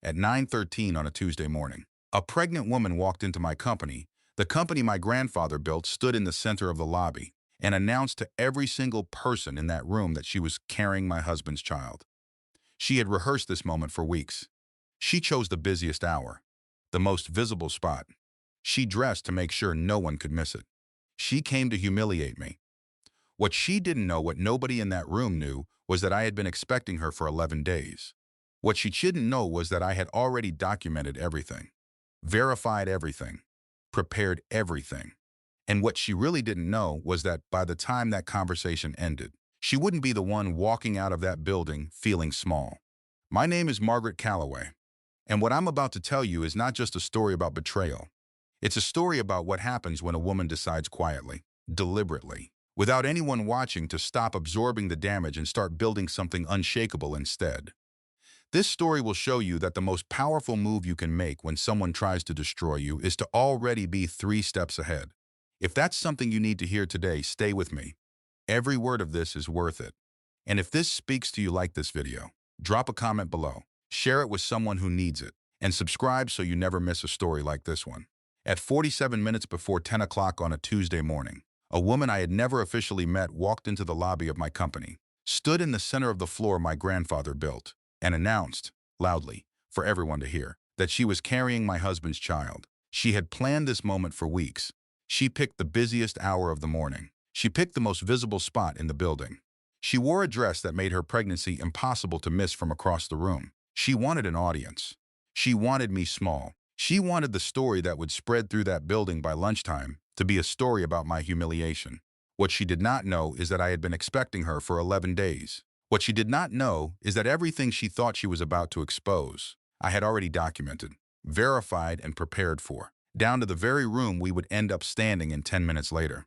at 9:13 on a Tuesday morning. A pregnant woman walked into my company. The company my grandfather built stood in the center of the lobby and announced to every single person in that room that she was carrying my husband's child. She had rehearsed this moment for weeks. She chose the busiest hour, the most visible spot. She dressed to make sure no one could miss it. She came to humiliate me. What she didn't know, what nobody in that room knew, was that I had been expecting her for 11 days. What she didn't know was that I had already documented everything, verified everything, prepared everything. And what she really didn't know was that by the time that conversation ended, she wouldn't be the one walking out of that building feeling small. My name is Margaret Calloway, and what I'm about to tell you is not just a story about betrayal. It's a story about what happens when a woman decides quietly, deliberately, without anyone watching, to stop absorbing the damage and start building something unshakable instead. This story will show you that the most powerful move you can make when someone tries to destroy you is to already be 3 steps ahead. If that's something you need to hear today, stay with me. Every word of this is worth it. And if this speaks to you like this video, drop a comment below, share it with someone who needs it, and subscribe so you never miss a story like this one. At 47 minutes before 10 o'clock on a Tuesday morning, a woman I had never officially met walked into the lobby of my company, stood in the center of the floor my grandfather built, and announced, loudly, for everyone to hear, that she was carrying my husband's child. She had planned this moment for weeks. She picked the busiest hour of the morning. She picked the most visible spot in the building. She wore a dress that made her pregnancy impossible to miss from across the room. She wanted an audience. She wanted me small. She wanted the story that would spread through that building by lunchtime to be a story about my humiliation. What she did not know is that I had been expecting her for 11 days. What she did not know is that everything she thought she was about to expose, I had already documented, verified, and prepared for, down to the very room we would end up standing in 10 minutes later.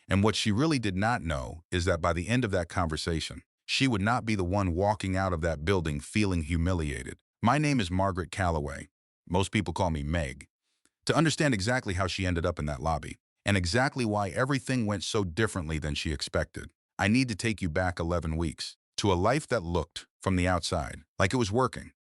And what she really did not know is that by the end of that conversation, she would not be the one walking out of that building feeling humiliated. My name is Margaret Calloway. Most people call me Meg. To understand exactly how she ended up in that lobby, and exactly why everything went so differently than she expected, I need to take you back 11 weeks, to a life that looked, from the outside, like it was working.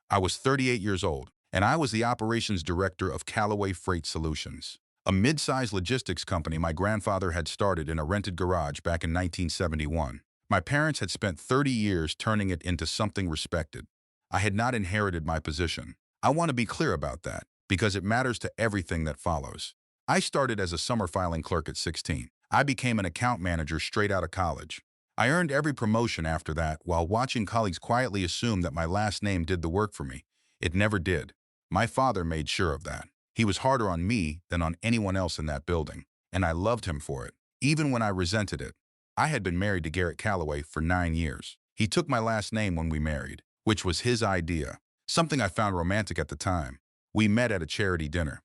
I was 38 years old, and I was the operations director of Calloway Freight Solutions, a mid-sized logistics company my grandfather had started in a rented garage back in 1971. My parents had spent 30 years turning it into something respected. I had not inherited my position. I want to be clear about that, because it matters to everything that follows. I started as a summer filing clerk at 16. I became an account manager straight out of college. I earned every promotion after that while watching colleagues quietly assume that my last name did the work for me. It never did. My father made sure of that. He was harder on me than on anyone else in that building, and I loved him for it, even when I resented it. I had been married to Garrett Calloway for 9 years. He took my last name when we married, which was his idea, something I found romantic at the time. We met at a charity dinner.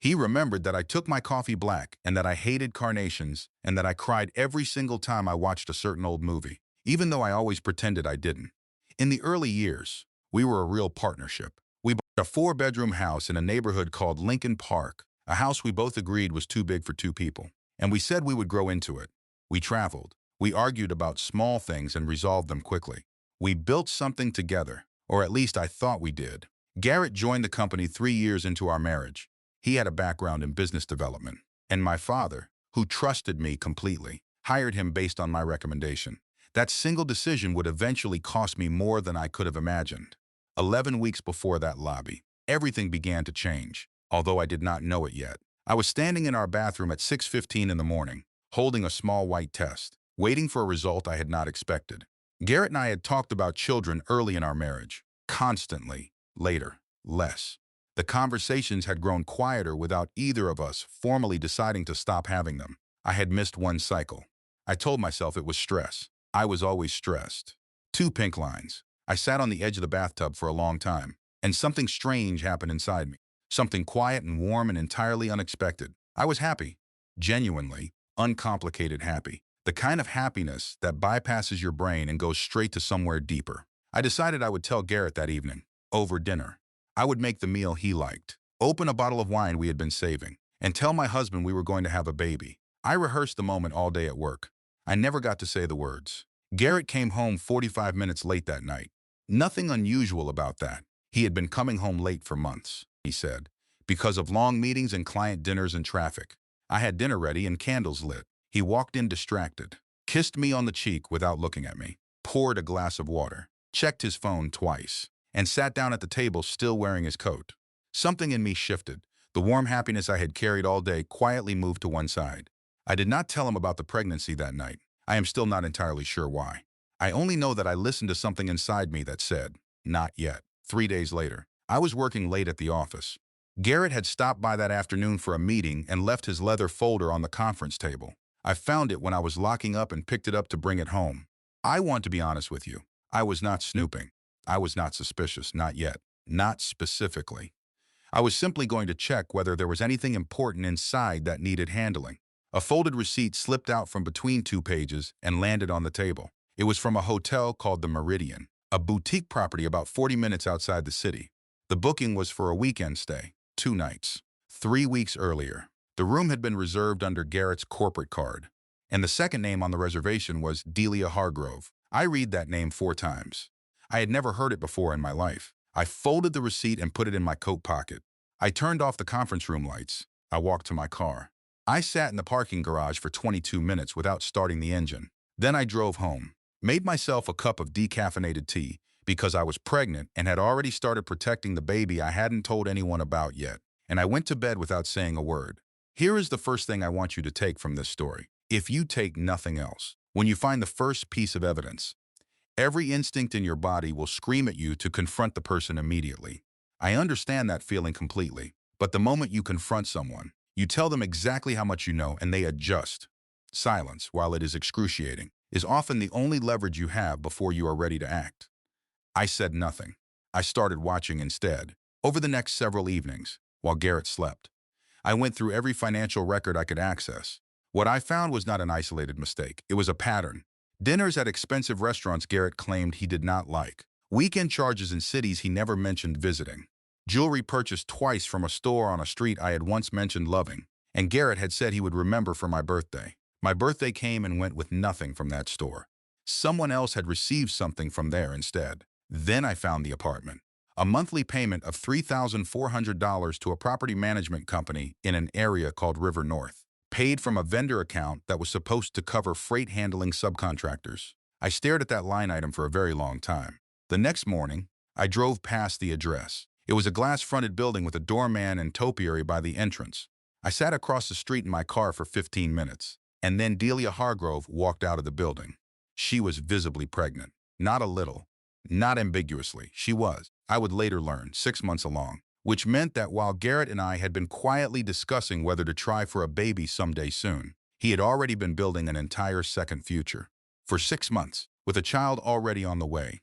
He remembered that I took my coffee black and that I hated carnations and that I cried every single time I watched a certain old movie, even though I always pretended I didn't. In the early years, we were a real partnership. We bought a 4-bedroom house in a neighborhood called Lincoln Park, a house we both agreed was too big for 2 people, and we said we would grow into it. We traveled. We argued about small things and resolved them quickly. We built something together, or at least I thought we did. Garrett joined the company 3 years into our marriage. He had a background in business development, and my father, who trusted me completely, hired him based on my recommendation. That single decision would eventually cost me more than I could have imagined. 11 weeks before that lobby, everything began to change, although I did not know it yet. I was standing in our bathroom at 6:15 in the morning, holding a small white test, waiting for a result I had not expected. Garrett and I had talked about children early in our marriage, constantly, later, less. The conversations had grown quieter without either of us formally deciding to stop having them. I had missed one cycle. I told myself it was stress. I was always stressed. 2 pink lines. I sat on the edge of the bathtub for a long time, and something strange happened inside me. Something quiet and warm and entirely unexpected. I was happy. Genuinely, uncomplicated happy. The kind of happiness that bypasses your brain and goes straight to somewhere deeper. I decided I would tell Garrett that evening, over dinner. I would make the meal he liked, open a bottle of wine we had been saving, and tell my husband we were going to have a baby. I rehearsed the moment all day at work. I never got to say the words. Garrett came home 45 minutes late that night. Nothing unusual about that. He had been coming home late for months, he said, because of long meetings and client dinners and traffic. I had dinner ready and candles lit. He walked in distracted, kissed me on the cheek without looking at me, poured a glass of water, checked his phone twice, and sat down at the table still wearing his coat. Something in me shifted. The warm happiness I had carried all day quietly moved to one side. I did not tell him about the pregnancy that night. I am still not entirely sure why. I only know that I listened to something inside me that said, "Not yet." 3 days later, I was working late at the office. Garrett had stopped by that afternoon for a meeting and left his leather folder on the conference table. I found it when I was locking up and picked it up to bring it home. I want to be honest with you. I was not snooping. I was not suspicious, not yet. Not specifically. I was simply going to check whether there was anything important inside that needed handling. A folded receipt slipped out from between 2 pages and landed on the table. It was from a hotel called the Meridian, a boutique property about 40 minutes outside the city. The booking was for a weekend stay, 2 nights. 3 weeks earlier, the room had been reserved under Garrett's corporate card, and the second name on the reservation was Delia Hargrove. I read that name 4 times. I had never heard it before in my life. I folded the receipt and put it in my coat pocket. I turned off the conference room lights. I walked to my car. I sat in the parking garage for 22 minutes without starting the engine. Then I drove home, made myself a cup of decaffeinated tea because I was pregnant and had already started protecting the baby I hadn't told anyone about yet, and I went to bed without saying a word. Here is the first thing I want you to take from this story. If you take nothing else, when you find the first piece of evidence, every instinct in your body will scream at you to confront the person immediately. I understand that feeling completely, but the moment you confront someone, you tell them exactly how much you know and they adjust. Silence, while it is excruciating, is often the only leverage you have before you are ready to act. I said nothing. I started watching instead. Over the next several evenings, while Garrett slept, I went through every financial record I could access. What I found was not an isolated mistake. It was a pattern. Dinners at expensive restaurants Garrett claimed he did not like. Weekend charges in cities he never mentioned visiting. Jewelry purchased twice from a store on a street I had once mentioned loving. And Garrett had said he would remember for my birthday. My birthday came and went with nothing from that store. Someone else had received something from there instead. Then I found the apartment. A monthly payment of $3,400 to a property management company in an area called River North, paid from a vendor account that was supposed to cover freight handling subcontractors. I stared at that line item for a very long time. The next morning, I drove past the address. It was a glass-fronted building with a doorman and topiary by the entrance. I sat across the street in my car for 15 minutes, and then Delia Hargrove walked out of the building. She was visibly pregnant. Not a little. Not ambiguously. She was. I would later learn, 6 months along, which meant that while Garrett and I had been quietly discussing whether to try for a baby someday soon, he had already been building an entire second future. For 6 months, with a child already on the way.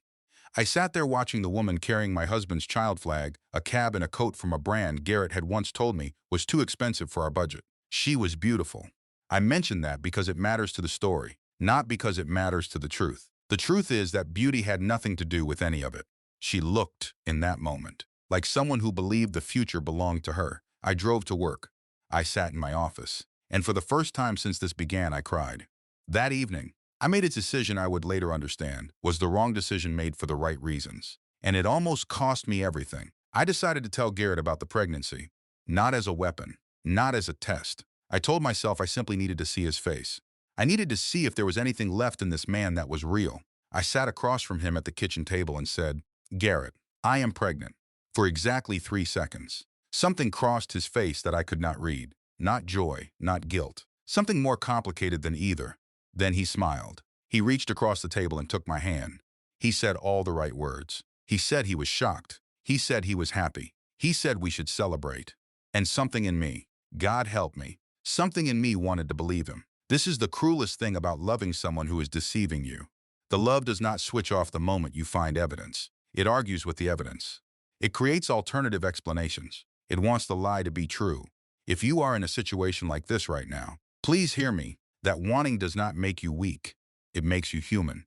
I sat there watching the woman carrying my husband's child flag, a cab and a coat from a brand Garrett had once told me was too expensive for our budget. She was beautiful. I mention that because it matters to the story, not because it matters to the truth. The truth is that beauty had nothing to do with any of it. She looked, in that moment, like someone who believed the future belonged to her. I drove to work. I sat in my office. And for the first time since this began, I cried. That evening, I made a decision I would later understand was the wrong decision made for the right reasons. And it almost cost me everything. I decided to tell Garrett about the pregnancy. Not as a weapon. Not as a test. I told myself I simply needed to see his face. I needed to see if there was anything left in this man that was real. I sat across from him at the kitchen table and said, "Garrett, I am pregnant." For exactly 3 seconds. Something crossed his face that I could not read. Not joy, not guilt. Something more complicated than either. Then he smiled. He reached across the table and took my hand. He said all the right words. He said he was shocked. He said he was happy. He said we should celebrate. And something in me, God help me, something in me wanted to believe him. This is the cruelest thing about loving someone who is deceiving you. The love does not switch off the moment you find evidence. It argues with the evidence. It creates alternative explanations. It wants the lie to be true. If you are in a situation like this right now, please hear me. That wanting does not make you weak. It makes you human.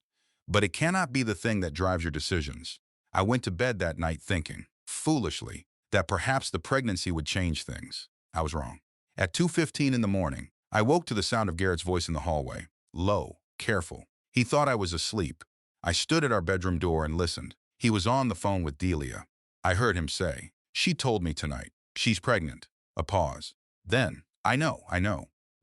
But it cannot be the thing that drives your decisions. I went to bed that night thinking, foolishly, that perhaps the pregnancy would change things. I was wrong. At 2:15 in the morning, I woke to the sound of Garrett's voice in the hallway. Low, careful. He thought I was asleep. I stood at our bedroom door and listened. He was on the phone with Delia. I heard him say. She told me tonight. She's pregnant. A pause. Then, I know.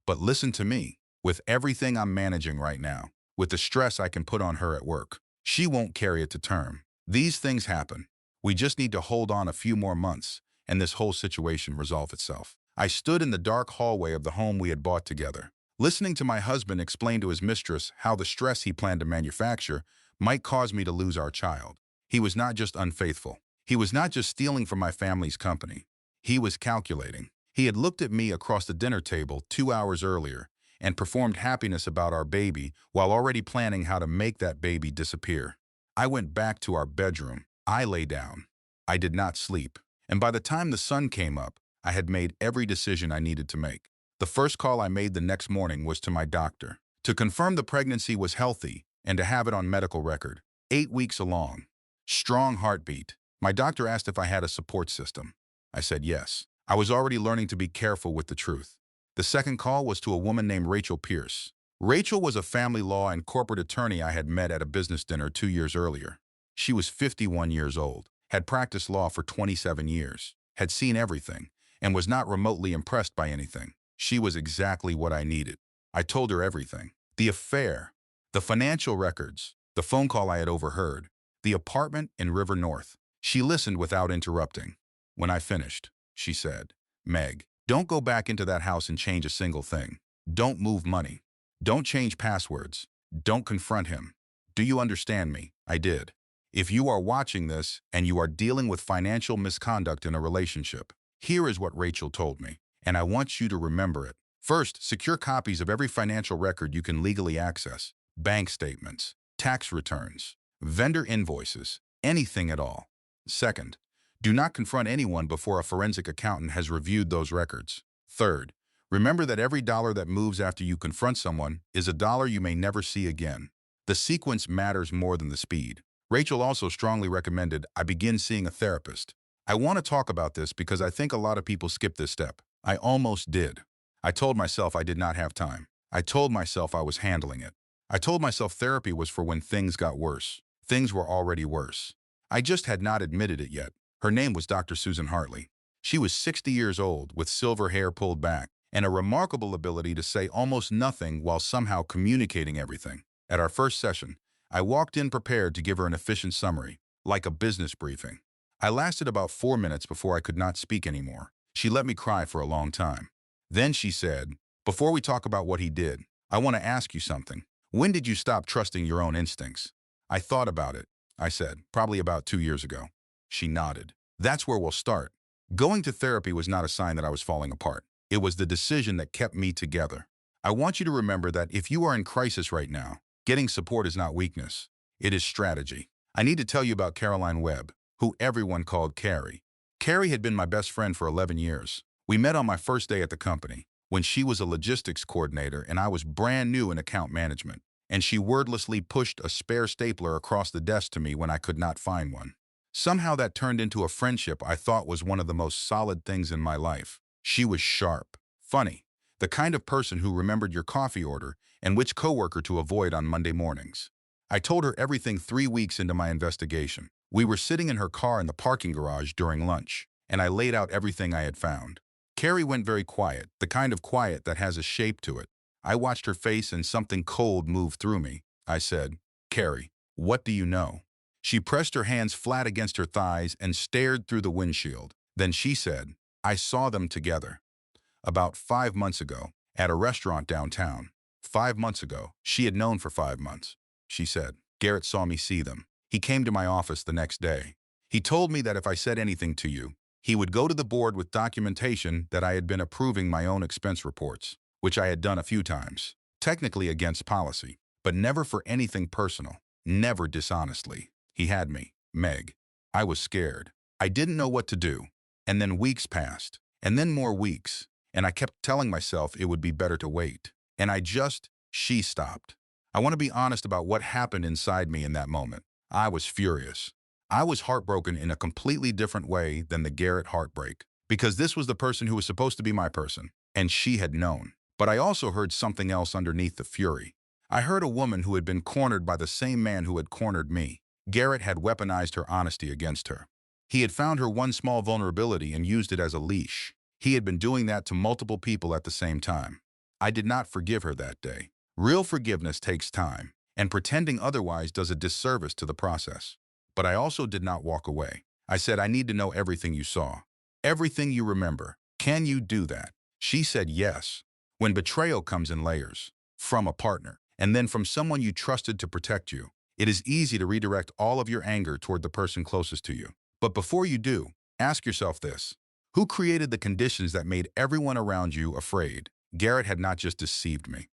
But listen to me. With everything I'm managing right now, with the stress I can put on her at work, she won't carry it to term. These things happen. We just need to hold on a few more months, and this whole situation resolve itself. I stood in the dark hallway of the home we had bought together, listening to my husband explain to his mistress how the stress he planned to manufacture might cause me to lose our child. He was not just unfaithful. He was not just stealing from my family's company. He was calculating. He had looked at me across the dinner table 2 hours earlier and performed happiness about our baby while already planning how to make that baby disappear. I went back to our bedroom. I lay down. I did not sleep. And by the time the sun came up, I had made every decision I needed to make. The first call I made the next morning was to my doctor, to confirm the pregnancy was healthy and to have it on medical record. 8 weeks along. Strong heartbeat. My doctor asked if I had a support system. I said yes. I was already learning to be careful with the truth. The second call was to a woman named Rachel Pierce. Rachel was a family law and corporate attorney I had met at a business dinner 2 years earlier. She was 51 years old, had practiced law for 27 years, had seen everything, and was not remotely impressed by anything. She was exactly what I needed. I told her everything. The affair, the financial records, the phone call I had overheard, the apartment in River North. She listened without interrupting. When I finished, she said, "Meg, don't go back into that house and change a single thing. Don't move money. Don't change passwords. Don't confront him. Do you understand me?" I did. If you are watching this and you are dealing with financial misconduct in a relationship, here is what Rachel told me, and I want you to remember it. First, secure copies of every financial record you can legally access. Bank statements, tax returns, vendor invoices, anything at all. Second, do not confront anyone before a forensic accountant has reviewed those records. Third, remember that every dollar that moves after you confront someone is a dollar you may never see again. The sequence matters more than the speed. Rachel also strongly recommended I begin seeing a therapist. I want to talk about this because I think a lot of people skip this step. I almost did. I told myself I did not have time. I told myself I was handling it. I told myself therapy was for when things got worse. Things were already worse. I just had not admitted it yet. Her name was Dr. Susan Hartley. She was 60 years old with silver hair pulled back and a remarkable ability to say almost nothing while somehow communicating everything. At our first session, I walked in prepared to give her an efficient summary, like a business briefing. I lasted about 4 minutes before I could not speak anymore. She let me cry for a long time. Then she said, "Before we talk about what he did, I want to ask you something. When did you stop trusting your own instincts?" I thought about it, I said, "Probably about 2 years ago." She nodded. "That's where we'll start." Going to therapy was not a sign that I was falling apart. It was the decision that kept me together. I want you to remember that if you are in crisis right now, getting support is not weakness. It is strategy. I need to tell you about Caroline Webb, who everyone called Carrie. Carrie had been my best friend for 11 years. We met on my first day at the company, when she was a logistics coordinator and I was brand new in account management, and she wordlessly pushed a spare stapler across the desk to me when I could not find one. Somehow that turned into a friendship I thought was one of the most solid things in my life. She was sharp, funny, the kind of person who remembered your coffee order and which coworker to avoid on Monday mornings. I told her everything 3 weeks into my investigation. We were sitting in her car in the parking garage during lunch, and I laid out everything I had found. Carrie went very quiet, the kind of quiet that has a shape to it. I watched her face and something cold moved through me. I said, "Carrie, what do you know?" She pressed her hands flat against her thighs and stared through the windshield. Then she said, "I saw them together. About 5 months ago, at a restaurant downtown. 5 months ago, she had known for 5 months." She said, "Garrett saw me see them. He came to my office the next day. He told me that if I said anything to you, he would go to the board with documentation that I had been approving my own expense reports, which I had done a few times, technically against policy, but never for anything personal, never dishonestly. He had me, Meg. I was scared. I didn't know what to do. And then weeks passed, and then more weeks, and I kept telling myself it would be better to wait. And she stopped. I want to be honest about what happened inside me in that moment. I was furious. I was heartbroken in a completely different way than the Garrett heartbreak, because this was the person who was supposed to be my person, and she had known. But I also heard something else underneath the fury. I heard a woman who had been cornered by the same man who had cornered me. Garrett had weaponized her honesty against her. He had found her one small vulnerability and used it as a leash. He had been doing that to multiple people at the same time. I did not forgive her that day. Real forgiveness takes time, and pretending otherwise does a disservice to the process. But I also did not walk away. I said, I need to know everything you saw. Everything you remember. Can you do that? She said yes. When betrayal comes in layers, from a partner, and then from someone you trusted to protect you, it is easy to redirect all of your anger toward the person closest to you. But before you do, ask yourself this. Who created the conditions that made everyone around you afraid? Garrett had not just deceived me.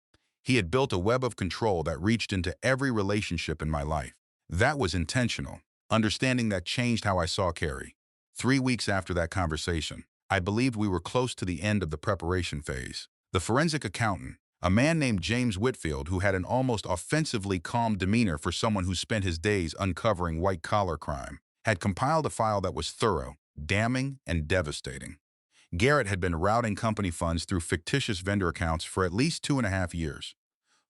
He had built a web of control that reached into every relationship in my life. That was intentional. Understanding that changed how I saw Carrie. 3 weeks after that conversation, I believed we were close to the end of the preparation phase. The forensic accountant, a man named James Whitfield who had an almost offensively calm demeanor for someone who spent his days uncovering white-collar crime, had compiled a file that was thorough, damning, and devastating. Garrett had been routing company funds through fictitious vendor accounts for at least 2.5 years.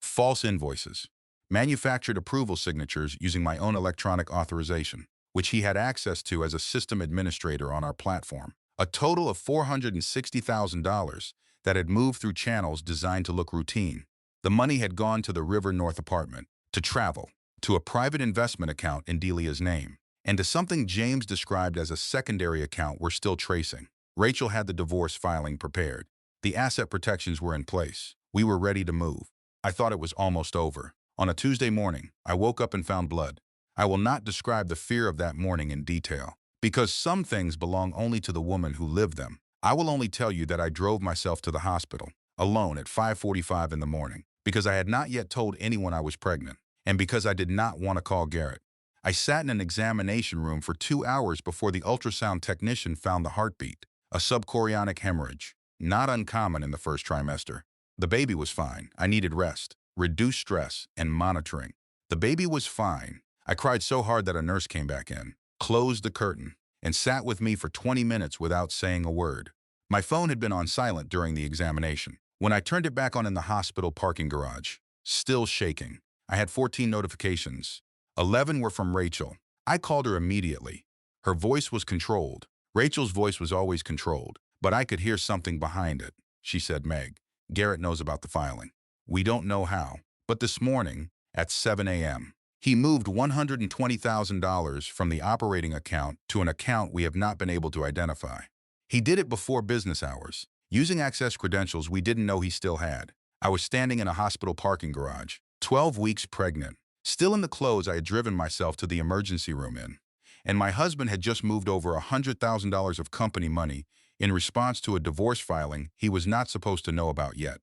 False invoices, manufactured approval signatures using my own electronic authorization, which he had access to as a system administrator on our platform. A total of $460,000 that had moved through channels designed to look routine. The money had gone to the River North apartment, to travel, to a private investment account in Delia's name, and to something James described as a secondary account we're still tracing. Rachel had the divorce filing prepared. The asset protections were in place. We were ready to move. I thought it was almost over. On a Tuesday morning, I woke up and found blood. I will not describe the fear of that morning in detail, because some things belong only to the woman who lived them. I will only tell you that I drove myself to the hospital, alone at 5:45 in the morning, because I had not yet told anyone I was pregnant, and because I did not want to call Garrett. I sat in an examination room for 2 hours before the ultrasound technician found the heartbeat, a subchorionic hemorrhage, not uncommon in the first trimester. The baby was fine. I needed rest, reduced stress, and monitoring. The baby was fine. I cried so hard that a nurse came back in, closed the curtain, and sat with me for 20 minutes without saying a word. My phone had been on silent during the examination. When I turned it back on in the hospital parking garage, still shaking, I had 14 notifications. 11 were from Rachel. I called her immediately. Her voice was controlled. Rachel's voice was always controlled, but I could hear something behind it. She said, Meg, Garrett knows about the filing. We don't know how, but this morning, at 7 a.m., he moved $120,000 from the operating account to an account we have not been able to identify. He did it before business hours, using access credentials we didn't know he still had. I was standing in a hospital parking garage, 12 weeks pregnant, still in the clothes I had driven myself to the emergency room in. And my husband had just moved over $100,000 of company money in response to a divorce filing he was not supposed to know about yet.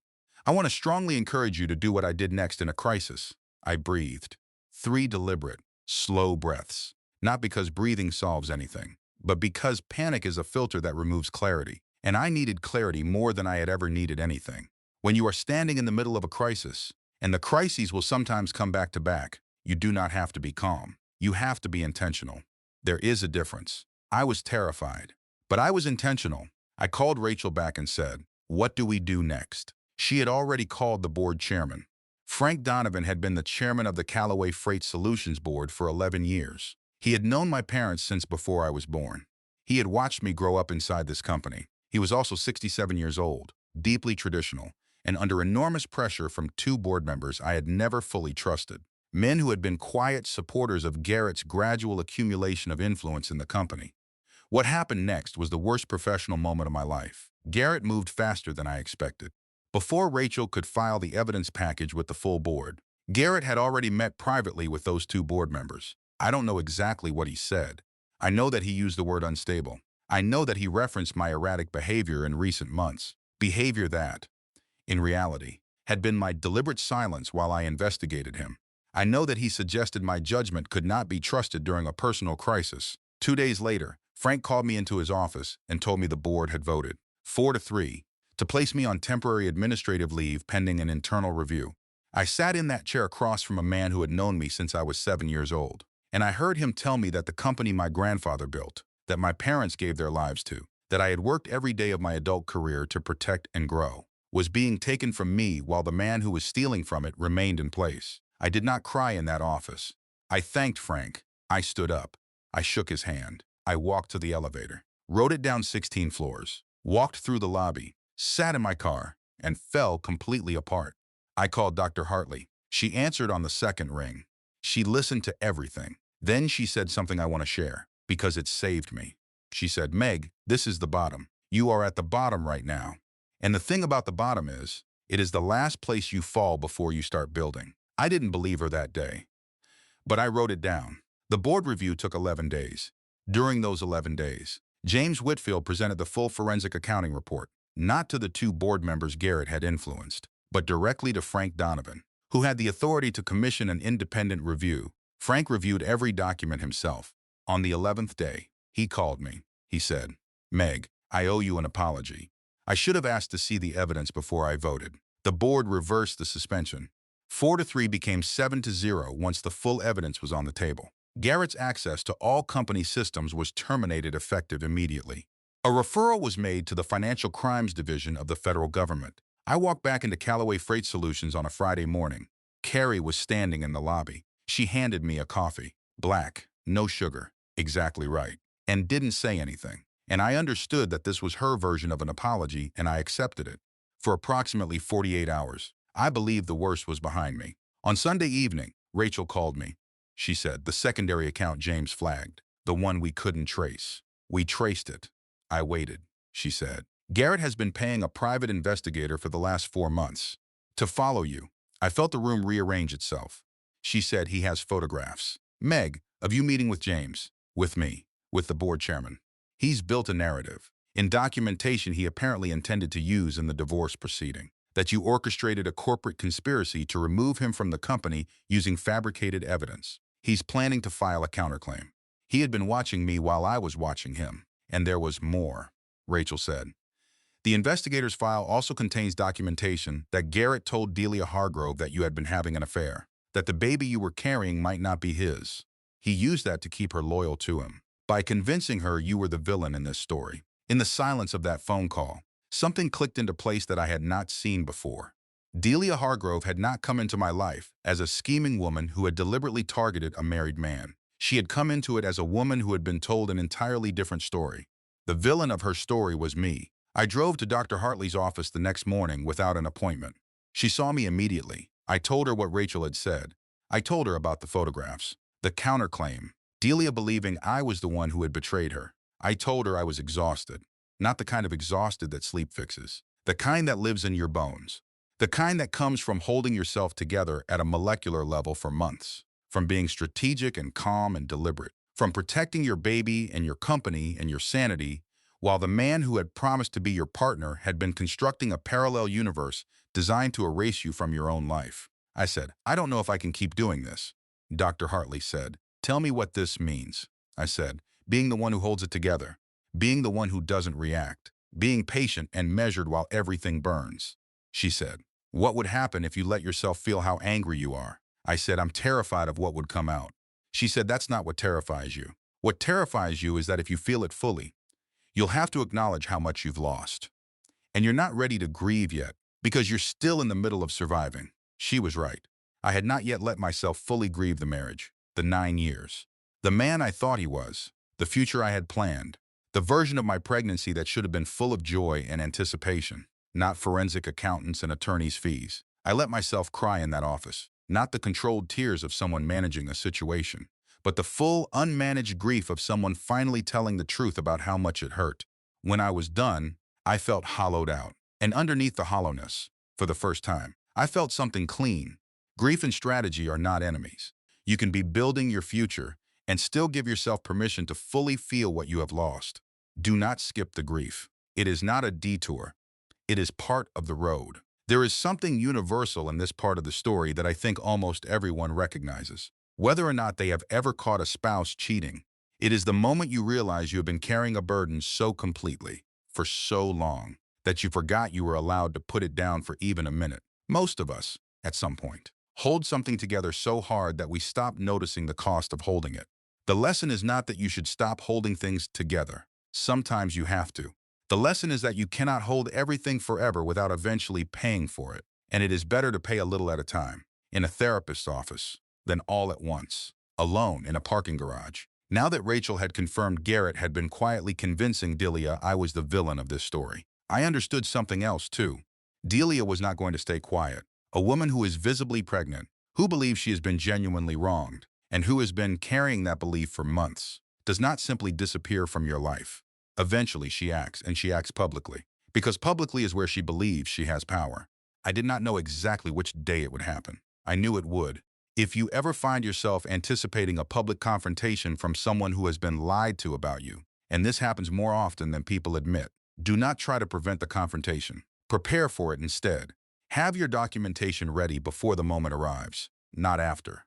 I want to strongly encourage you to do what I did next in a crisis. I breathed. 3 deliberate, slow breaths. Not because breathing solves anything, but because panic is a filter that removes clarity. And I needed clarity more than I had ever needed anything. When you are standing in the middle of a crisis, and the crises will sometimes come back to back, you do not have to be calm. You have to be intentional. There is a difference. I was terrified, but I was intentional. I called Rachel back and said, what do we do next? She had already called the board chairman. Frank Donovan had been the chairman of the Callaway Freight Solutions Board for 11 years. He had known my parents since before I was born. He had watched me grow up inside this company. He was also 67 years old, deeply traditional, and under enormous pressure from 2 board members I had never fully trusted. Men who had been quiet supporters of Garrett's gradual accumulation of influence in the company. What happened next was the worst professional moment of my life. Garrett moved faster than I expected. Before Rachel could file the evidence package with the full board, Garrett had already met privately with those 2 board members. I don't know exactly what he said. I know that he used the word unstable. I know that he referenced my erratic behavior in recent months. Behavior that, in reality, had been my deliberate silence while I investigated him. I know that he suggested my judgment could not be trusted during a personal crisis. 2 days later, Frank called me into his office and told me the board had voted 4-3 to place me on temporary administrative leave pending an internal review. I sat in that chair across from a man who had known me since I was 7 years old, and I heard him tell me that the company my grandfather built, that my parents gave their lives to, that I had worked every day of my adult career to protect and grow, was being taken from me while the man who was stealing from it remained in place. I did not cry in that office. I thanked Frank. I stood up. I shook his hand. I walked to the elevator, rode it down 16 floors, walked through the lobby, sat in my car, and fell completely apart. I called Dr. Hartley. She answered on the second ring. She listened to everything. Then she said something I want to share, because it saved me. She said, "Meg, this is the bottom. You are at the bottom right now. And the thing about the bottom is, it is the last place you fall before you start building." I didn't believe her that day, but I wrote it down. The board review took 11 days. During those 11 days, James Whitfield presented the full forensic accounting report, not to the two board members Garrett had influenced, but directly to Frank Donovan, who had the authority to commission an independent review. Frank reviewed every document himself. On the 11th day, he called me. He said, "Meg, I owe you an apology. I should have asked to see the evidence before I voted." The board reversed the suspension. 4-3 became 7-0 once the full evidence was on the table. Garrett's access to all company systems was terminated effective immediately. A referral was made to the Financial Crimes Division of the federal government. I walked back into Callaway Freight Solutions on a Friday morning. Carrie was standing in the lobby. She handed me a coffee. Black, no sugar, exactly right, and didn't say anything. And I understood that this was her version of an apology, and I accepted it. For approximately 48 hours, I believed the worst was behind me. On Sunday evening, Rachel called me. She said, "The secondary account James flagged, the one we couldn't trace. We traced it." I waited, she said. "Garrett has been paying a private investigator for the last 4 months to follow you." I felt the room rearrange itself. She said, "He has photographs. Meg, of you meeting with James, with me, with the board chairman. He's built a narrative. In documentation he apparently intended to use in the divorce proceeding, that you orchestrated a corporate conspiracy to remove him from the company using fabricated evidence. He's planning to file a counterclaim. He had been watching me while I was watching him, and there was more," Rachel said. "The investigator's file also contains documentation that Garrett told Delia Hargrove that you had been having an affair, that the baby you were carrying might not be his. He used that to keep her loyal to him, by convincing her you were the villain in this story." In the silence of that phone call, something clicked into place that I had not seen before. Delia Hargrove had not come into my life as a scheming woman who had deliberately targeted a married man. She had come into it as a woman who had been told an entirely different story. The villain of her story was me. I drove to Dr. Hartley's office the next morning without an appointment. She saw me immediately. I told her what Rachel had said. I told her about the photographs, the counterclaim, Delia believing I was the one who had betrayed her. I told her I was exhausted, not the kind of exhausted that sleep fixes, the kind that lives in your bones, the kind that comes from holding yourself together at a molecular level for months, from being strategic and calm and deliberate, from protecting your baby and your company and your sanity, while the man who had promised to be your partner had been constructing a parallel universe designed to erase you from your own life. I said, "I don't know if I can keep doing this." Dr. Hartley said, "Tell me what this means." I said, "Being the one who holds it together, being the one who doesn't react, being patient and measured while everything burns." She said, "What would happen if you let yourself feel how angry you are?" I said, "I'm terrified of what would come out." She said, "That's not what terrifies you. What terrifies you is that if you feel it fully, you'll have to acknowledge how much you've lost. And you're not ready to grieve yet, because you're still in the middle of surviving." She was right. I had not yet let myself fully grieve the marriage, the 9 years, the man I thought he was, the future I had planned, the version of my pregnancy that should have been full of joy and anticipation, not forensic accountants and attorneys' fees. I let myself cry in that office, not the controlled tears of someone managing a situation, but the full, unmanaged grief of someone finally telling the truth about how much it hurt. When I was done, I felt hollowed out. And underneath the hollowness, for the first time, I felt something clean. Grief and strategy are not enemies. You can be building your future and still give yourself permission to fully feel what you have lost. Do not skip the grief. It is not a detour. It is part of the road. There is something universal in this part of the story that I think almost everyone recognizes. Whether or not they have ever caught a spouse cheating, it is the moment you realize you have been carrying a burden so completely, for so long, that you forgot you were allowed to put it down for even a minute. Most of us, at some point, hold something together so hard that we stop noticing the cost of holding it. The lesson is not that you should stop holding things together. Sometimes you have to. The lesson is that you cannot hold everything forever without eventually paying for it. And it is better to pay a little at a time, in a therapist's office, than all at once, alone in a parking garage, Now that Rachel had confirmed Garrett had been quietly convincing Delia I was the villain of this story, I understood something else too. Delia was not going to stay quiet. A woman who is visibly pregnant, who believes she has been genuinely wronged, and who has been carrying that belief for months, does not simply disappear from your life. Eventually she acts, and she acts publicly, because publicly is where she believes she has power. I did not know exactly which day it would happen. I knew it would. If you ever find yourself anticipating a public confrontation from someone who has been lied to about you, and this happens more often than people admit, do not try to prevent the confrontation. Prepare for it instead. Have your documentation ready before the moment arrives, not after.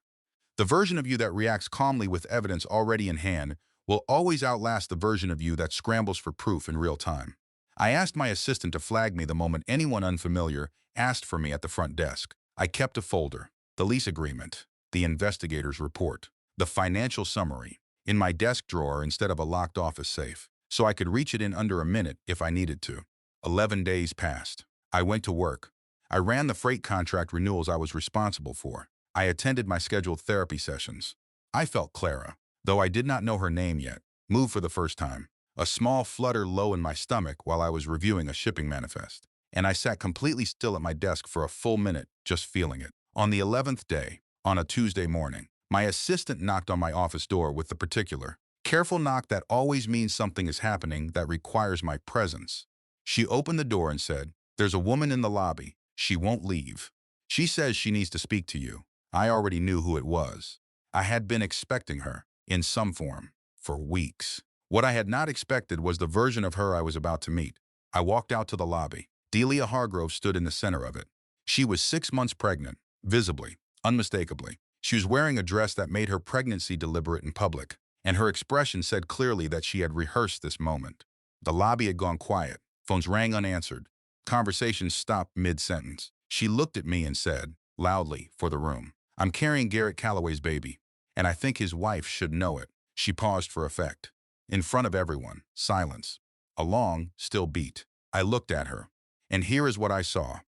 The version of you that reacts calmly with evidence already in hand will always outlast the version of you that scrambles for proof in real time. I asked my assistant to flag me the moment anyone unfamiliar asked for me at the front desk. I kept a folder, the lease agreement, the investigator's report, the financial summary, in my desk drawer instead of a locked office safe, so I could reach it in under a minute if I needed to. 11 days passed. I went to work. I ran the freight contract renewals I was responsible for. I attended my scheduled therapy sessions. I felt Clara, though I did not know her name yet, move for the first time, a small flutter low in my stomach while I was reviewing a shipping manifest. And I sat completely still at my desk for a full minute, just feeling it. On the 11th day, on a Tuesday morning, my assistant knocked on my office door with the particular, careful knock that always means something is happening that requires my presence. She opened the door and said, "There's a woman in the lobby. She won't leave. She says she needs to speak to you." I already knew who it was. I had been expecting her, in some form, for weeks. What I had not expected was the version of her I was about to meet. I walked out to the lobby. Delia Hargrove stood in the center of it. She was 6 months pregnant, visibly, unmistakably. She was wearing a dress that made her pregnancy deliberate in public, and her expression said clearly that she had rehearsed this moment. The lobby had gone quiet. Phones rang unanswered. Conversations stopped mid-sentence. She looked at me and said, loudly, for the room, "I'm carrying Garrett Calloway's baby, and I think his wife should know it." She paused for effect. In front of everyone, silence. A long, still beat. I looked at her, and here is what I saw.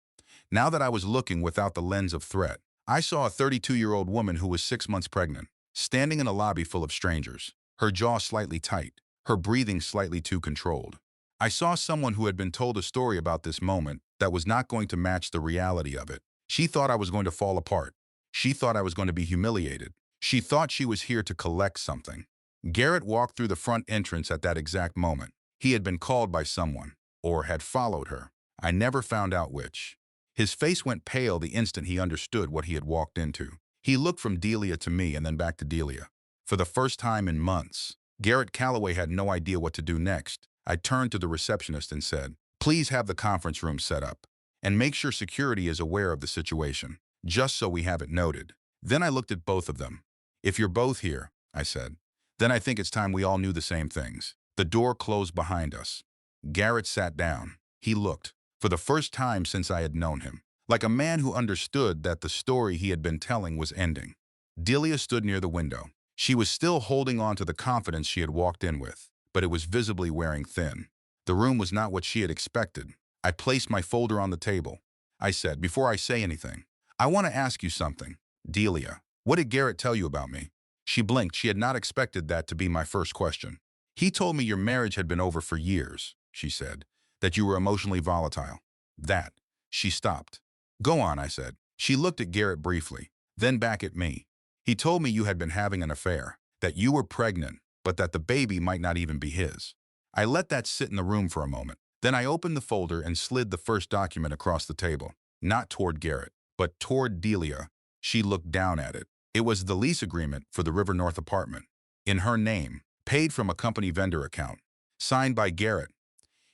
Now that I was looking without the lens of threat, I saw a 32-year-old woman who was 6 months pregnant, standing in a lobby full of strangers, her jaw slightly tight, her breathing slightly too controlled. I saw someone who had been told a story about this moment that was not going to match the reality of it. She thought I was going to fall apart. She thought I was going to be humiliated. She thought she was here to collect something. Garrett walked through the front entrance at that exact moment. He had been called by someone, or had followed her. I never found out which. His face went pale the instant he understood what he had walked into. He looked from Delia to me and then back to Delia. For the first time in months, Garrett Calloway had no idea what to do next. I turned to the receptionist and said, "Please have the conference room set up, and make sure security is aware of the situation, just so we have it noted." Then I looked at both of them. "If you're both here," I said, "then I think it's time we all knew the same things." The door closed behind us. Garrett sat down. He looked, for the first time since I had known him, like a man who understood that the story he had been telling was ending. Delia stood near the window. She was still holding on to the confidence she had walked in with, but it was visibly wearing thin. The room was not what she had expected. I placed my folder on the table. I said, "Before I say anything, I want to ask you something. Delia, what did Garrett tell you about me?" She blinked. She had not expected that to be my first question. "He told me your marriage had been over for years," she said, "that you were emotionally volatile." That. She stopped. "Go on," I said. She looked at Garrett briefly, then back at me. "He told me you had been having an affair, that you were pregnant, but that the baby might not even be his." I let that sit in the room for a moment. Then I opened the folder and slid the first document across the table, not toward Garrett, but toward Delia. She looked down at it. It was the lease agreement for the River North apartment, in her name, paid from a company vendor account, signed by Garrett.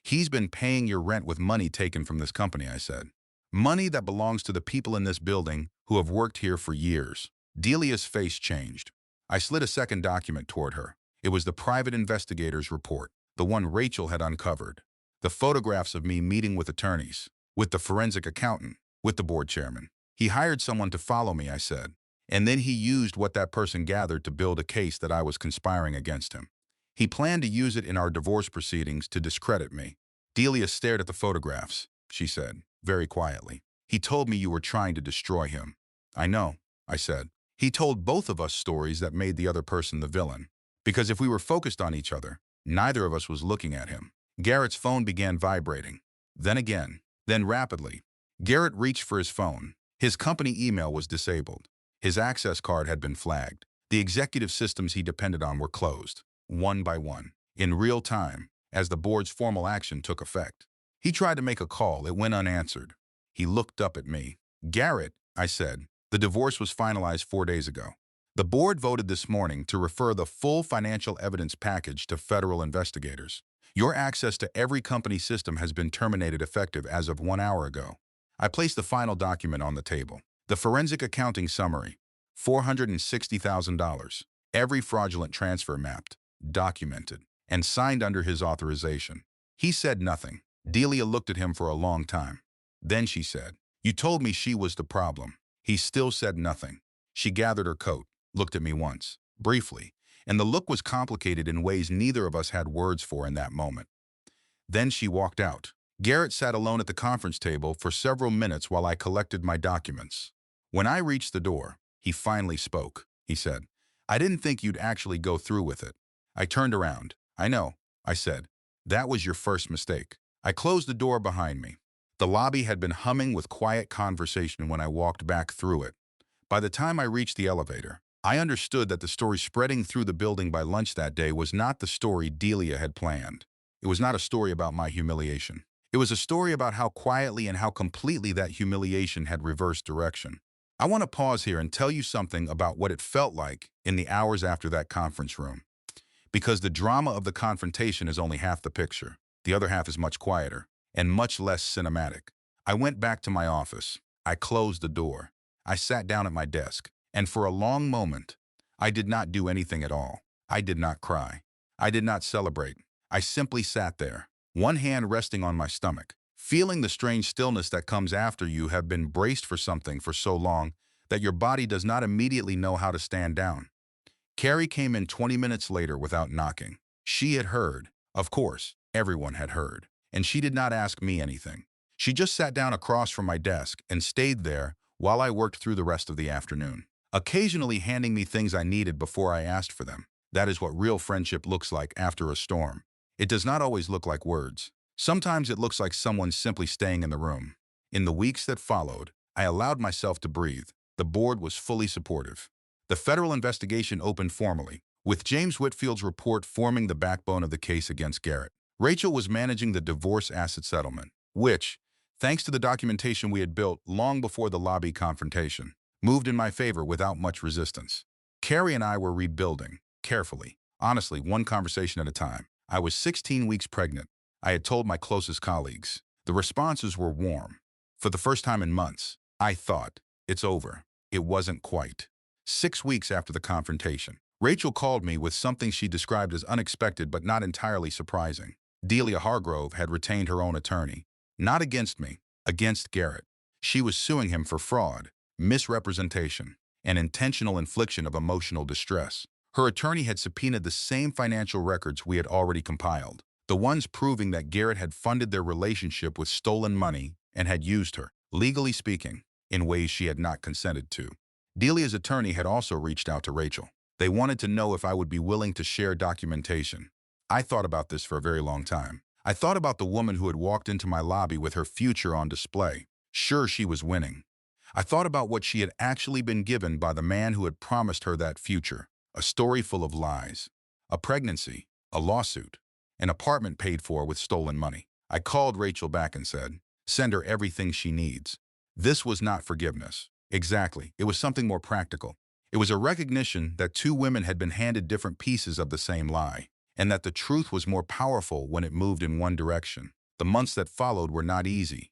"He's been paying your rent with money taken from this company," I said. "Money that belongs to the people in this building who have worked here for years." Delia's face changed. I slid a second document toward her. It was the private investigator's report, the one Rachel had uncovered. The photographs of me meeting with attorneys, with the forensic accountant, with the board chairman. "He hired someone to follow me," I said, "and then he used what that person gathered to build a case that I was conspiring against him. He planned to use it in our divorce proceedings to discredit me." Delia stared at the photographs. She said, very quietly, "He told me you were trying to destroy him." "I know," I said. "He told both of us stories that made the other person the villain, Because if we were focused on each other, neither of us was looking at him. Garrett's phone began vibrating. Then again. Then rapidly. Garrett reached for his phone. His company email was disabled. His access card had been flagged. The executive systems he depended on were closed, one by one, in real time, as the board's formal action took effect. He tried to make a call. It went unanswered. He looked up at me. "Garrett," I said, "the divorce was finalized 4 days ago. The board voted this morning to refer the full financial evidence package to federal investigators. Your access to every company system has been terminated effective as of 1 hour ago." I placed the final document on the table. The forensic accounting summary, $460,000. Every fraudulent transfer mapped, documented, and signed under his authorization. He said nothing. Delia looked at him for a long time. Then she said, "You told me she was the problem." He still said nothing. She gathered her coat, looked at me once, briefly, and the look was complicated in ways neither of us had words for in that moment. Then she walked out. Garrett sat alone at the conference table for several minutes while I collected my documents. When I reached the door, he finally spoke. He said, "I didn't think you'd actually go through with it." I turned around. "I know," I said. "That was your first mistake." I closed the door behind me. The lobby had been humming with quiet conversation when I walked back through it. By the time I reached the elevator, I understood that the story spreading through the building by lunch that day was not the story Delia had planned. It was not a story about my humiliation. It was a story about how quietly and how completely that humiliation had reversed direction. I want to pause here and tell you something about what it felt like in the hours after that conference room. Because the drama of the confrontation is only half the picture. The other half is much quieter and much less cinematic. I went back to my office. I closed the door. I sat down at my desk, and for a long moment, I did not do anything at all. I did not cry. I did not celebrate. I simply sat there, one hand resting on my stomach, feeling the strange stillness that comes after you have been braced for something for so long that your body does not immediately know how to stand down. Carrie came in 20 minutes later without knocking. She had heard. Of course, everyone had heard. And she did not ask me anything. She just sat down across from my desk and stayed there while I worked through the rest of the afternoon, occasionally handing me things I needed before I asked for them. That is what real friendship looks like after a storm. It does not always look like words. Sometimes it looks like someone simply staying in the room. In the weeks that followed, I allowed myself to breathe. The board was fully supportive. The federal investigation opened formally, with James Whitfield's report forming the backbone of the case against Garrett. Rachel was managing the divorce asset settlement, which, thanks to the documentation we had built long before the lobby confrontation, moved in my favor without much resistance. Carrie and I were rebuilding, carefully, honestly, one conversation at a time. I was 16 weeks pregnant. I had told my closest colleagues. The responses were warm. For the first time in months, I thought, it's over. It wasn't quite. 6 weeks after the confrontation, Rachel called me with something she described as unexpected but not entirely surprising. Delia Hargrove had retained her own attorney. Not against me, against Garrett. She was suing him for fraud, misrepresentation, and intentional infliction of emotional distress. Her attorney had subpoenaed the same financial records we had already compiled, the ones proving that Garrett had funded their relationship with stolen money and had used her, legally speaking, in ways she had not consented to. Delia's attorney had also reached out to Rachel. They wanted to know if I would be willing to share documentation. I thought about this for a very long time. I thought about the woman who had walked into my lobby with her future on display. Sure, she was winning. I thought about what she had actually been given by the man who had promised her that future. A story full of lies. A pregnancy. A lawsuit. An apartment paid for with stolen money. I called Rachel back and said, send her everything she needs. This was not forgiveness. Exactly. It was something more practical. It was a recognition that two women had been handed different pieces of the same lie, and that the truth was more powerful when it moved in one direction. The months that followed were not easy.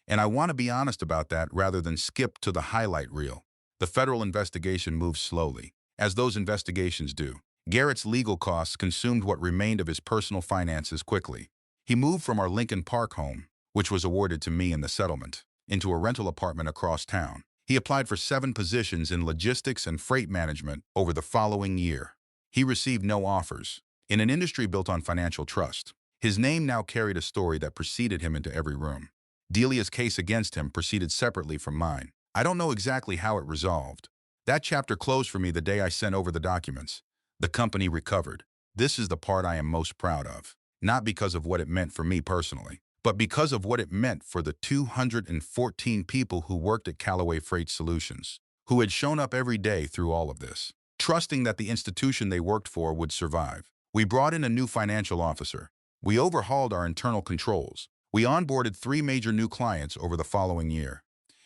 And I want to be honest about that rather than skip to the highlight reel. The federal investigation moved slowly, as those investigations do. Garrett's legal costs consumed what remained of his personal finances quickly. He moved from our Lincoln Park home, which was awarded to me in the settlement, into a rental apartment across town. He applied for 7 positions in logistics and freight management over the following year. He received no offers. In an industry built on financial trust, his name now carried a story that preceded him into every room. Delia's case against him proceeded separately from mine. I don't know exactly how it resolved. That chapter closed for me the day I sent over the documents. The company recovered. This is the part I am most proud of. Not because of what it meant for me personally, but because of what it meant for the 214 people who worked at Callaway Freight Solutions, who had shown up every day through all of this, trusting that the institution they worked for would survive. We brought in a new financial officer. We overhauled our internal controls. We onboarded 3 major new clients over the following year.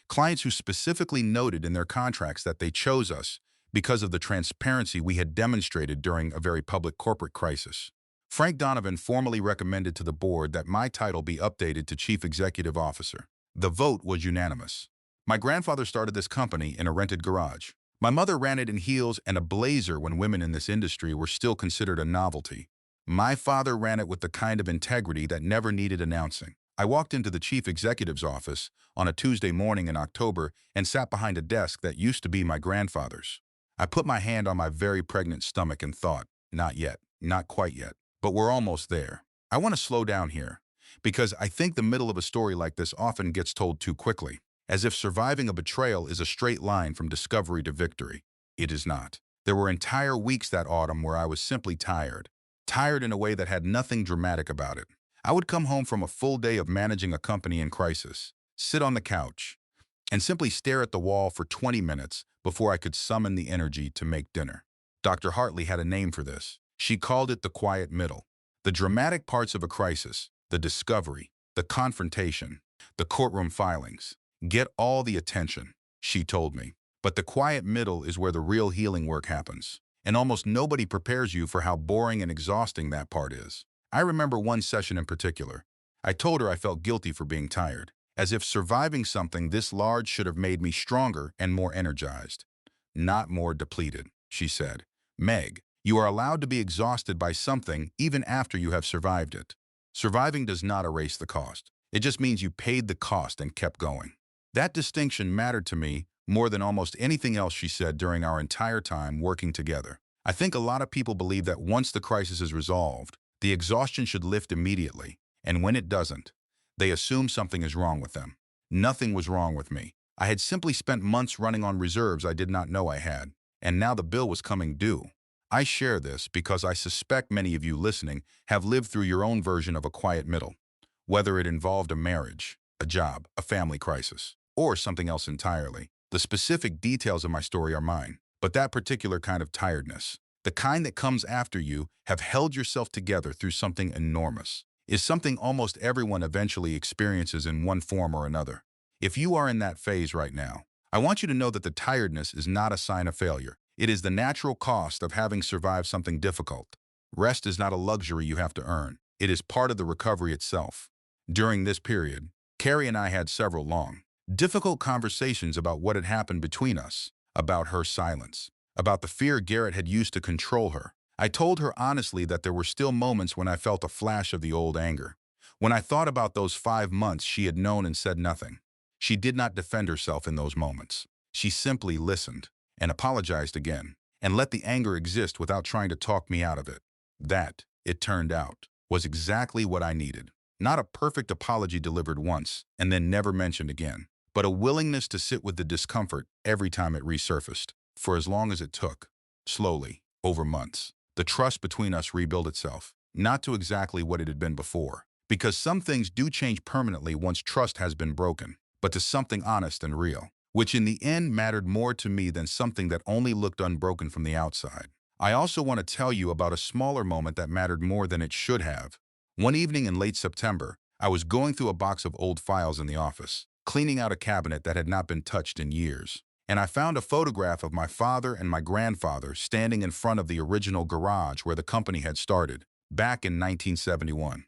Clients who specifically noted in their contracts that they chose us because of the transparency we had demonstrated during a very public corporate crisis. Frank Donovan formally recommended to the board that my title be updated to Chief Executive Officer. The vote was unanimous. My grandfather started this company in a rented garage. My mother ran it in heels and a blazer when women in this industry were still considered a novelty. My father ran it with the kind of integrity that never needed announcing. I walked into the chief executive's office on a Tuesday morning in October and sat behind a desk that used to be my grandfather's. I put my hand on my very pregnant stomach and thought, not yet, not quite yet, but we're almost there. I want to slow down here, because I think the middle of a story like this often gets told too quickly, as if surviving a betrayal is a straight line from discovery to victory. It is not. There were entire weeks that autumn where I was simply tired. Tired in a way that had nothing dramatic about it. I would come home from a full day of managing a company in crisis, sit on the couch, and simply stare at the wall for 20 minutes before I could summon the energy to make dinner. Dr. Hartley had a name for this. She called it the quiet middle. The dramatic parts of a crisis, the discovery, the confrontation, the courtroom filings, get all the attention, she told me. But the quiet middle is where the real healing work happens. And almost nobody prepares you for how boring and exhausting that part is. I remember one session in particular. I told her I felt guilty for being tired, as if surviving something this large should have made me stronger and more energized. Not more depleted, she said. Meg, you are allowed to be exhausted by something even after you have survived it. Surviving does not erase the cost. It just means you paid the cost and kept going. That distinction mattered to me more than almost anything else she said during our entire time working together. I think a lot of people believe that once the crisis is resolved, the exhaustion should lift immediately, and when it doesn't, they assume something is wrong with them. Nothing was wrong with me. I had simply spent months running on reserves I did not know I had, and now the bill was coming due. I share this because I suspect many of you listening have lived through your own version of a quiet middle, whether it involved a marriage, a job, a family crisis, or something else entirely. The specific details of my story are mine, but that particular kind of tiredness, the kind that comes after you have held yourself together through something enormous, is something almost everyone eventually experiences in one form or another. If you are in that phase right now, I want you to know that the tiredness is not a sign of failure. It is the natural cost of having survived something difficult. Rest is not a luxury you have to earn. It is part of the recovery itself. During this period, Carrie and I had several long, difficult conversations about what had happened between us, about her silence, about the fear Garrett had used to control her. I told her honestly that there were still moments when I felt a flash of the old anger. When I thought about those 5 months she had known and said nothing. She did not defend herself in those moments. She simply listened and apologized again and let the anger exist without trying to talk me out of it. That, it turned out, was exactly what I needed. Not a perfect apology delivered once and then never mentioned again, but a willingness to sit with the discomfort every time it resurfaced, for as long as it took, slowly, over months. The trust between us rebuilt itself, not to exactly what it had been before, because some things do change permanently once trust has been broken, but to something honest and real, which in the end mattered more to me than something that only looked unbroken from the outside. I also want to tell you about a smaller moment that mattered more than it should have. One evening in late September, I was going through a box of old files in the office, cleaning out a cabinet that had not been touched in years. And I found a photograph of my father and my grandfather standing in front of the original garage where the company had started, back in 1971.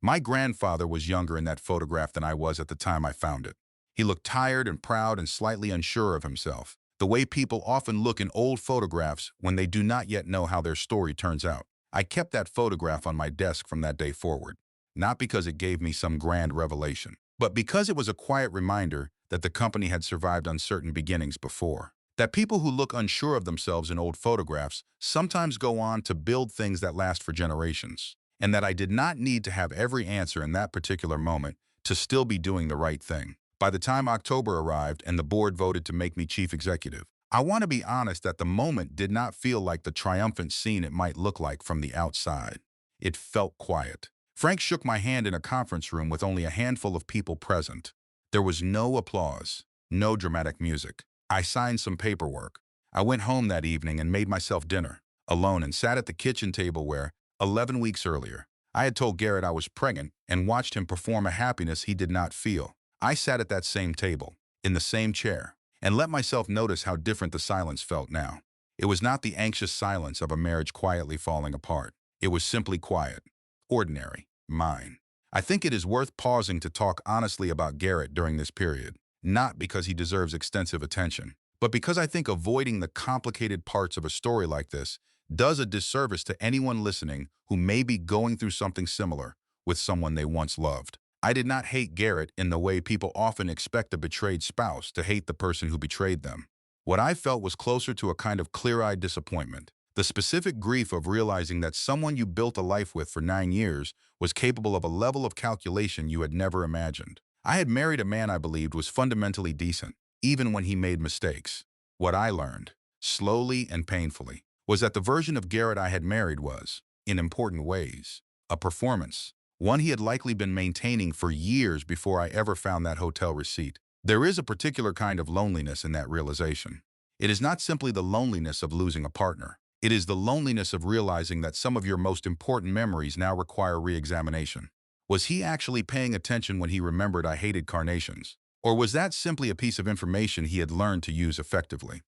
My grandfather was younger in that photograph than I was at the time I found it. He looked tired and proud and slightly unsure of himself, the way people often look in old photographs when they do not yet know how their story turns out. I kept that photograph on my desk from that day forward, not because it gave me some grand revelation, but because it was a quiet reminder that the company had survived uncertain beginnings before. That people who look unsure of themselves in old photographs sometimes go on to build things that last for generations. And that I did not need to have every answer in that particular moment to still be doing the right thing. By the time October arrived and the board voted to make me chief executive, I want to be honest that the moment did not feel like the triumphant scene it might look like from the outside. It felt quiet. Frank shook my hand in a conference room with only a handful of people present. There was no applause, no dramatic music. I signed some paperwork. I went home that evening and made myself dinner, alone, and sat at the kitchen table where, 11 weeks earlier, I had told Garrett I was pregnant and watched him perform a happiness he did not feel. I sat at that same table, in the same chair, and let myself notice how different the silence felt now. It was not the anxious silence of a marriage quietly falling apart. It was simply quiet, ordinary, mine. I think it is worth pausing to talk honestly about Garrett during this period, not because he deserves extensive attention, but because I think avoiding the complicated parts of a story like this does a disservice to anyone listening who may be going through something similar with someone they once loved. I did not hate Garrett in the way people often expect a betrayed spouse to hate the person who betrayed them. What I felt was closer to a kind of clear-eyed disappointment, the specific grief of realizing that someone you built a life with for 9 years was capable of a level of calculation you had never imagined. I had married a man I believed was fundamentally decent, even when he made mistakes. What I learned, slowly and painfully, was that the version of Garrett I had married was, in important ways, a performance, one he had likely been maintaining for years before I ever found that hotel receipt. There is a particular kind of loneliness in that realization. It is not simply the loneliness of losing a partner. It is the loneliness of realizing that some of your most important memories now require re-examination. Was he actually paying attention when he remembered I hated carnations? Or was that simply a piece of information he had learned to use effectively?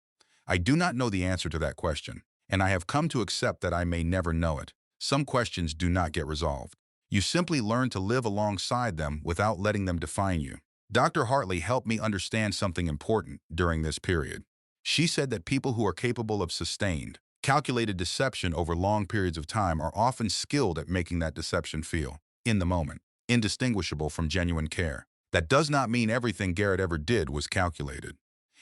I do not know the answer to that question, and I have come to accept that I may never know it. Some questions do not get resolved. You simply learn to live alongside them without letting them define you. Dr. Hartley helped me understand something important during this period. She said that people who are capable of sustained, calculated deception over long periods of time are often skilled at making that deception feel, in the moment, indistinguishable from genuine care. That does not mean everything Garrett ever did was calculated.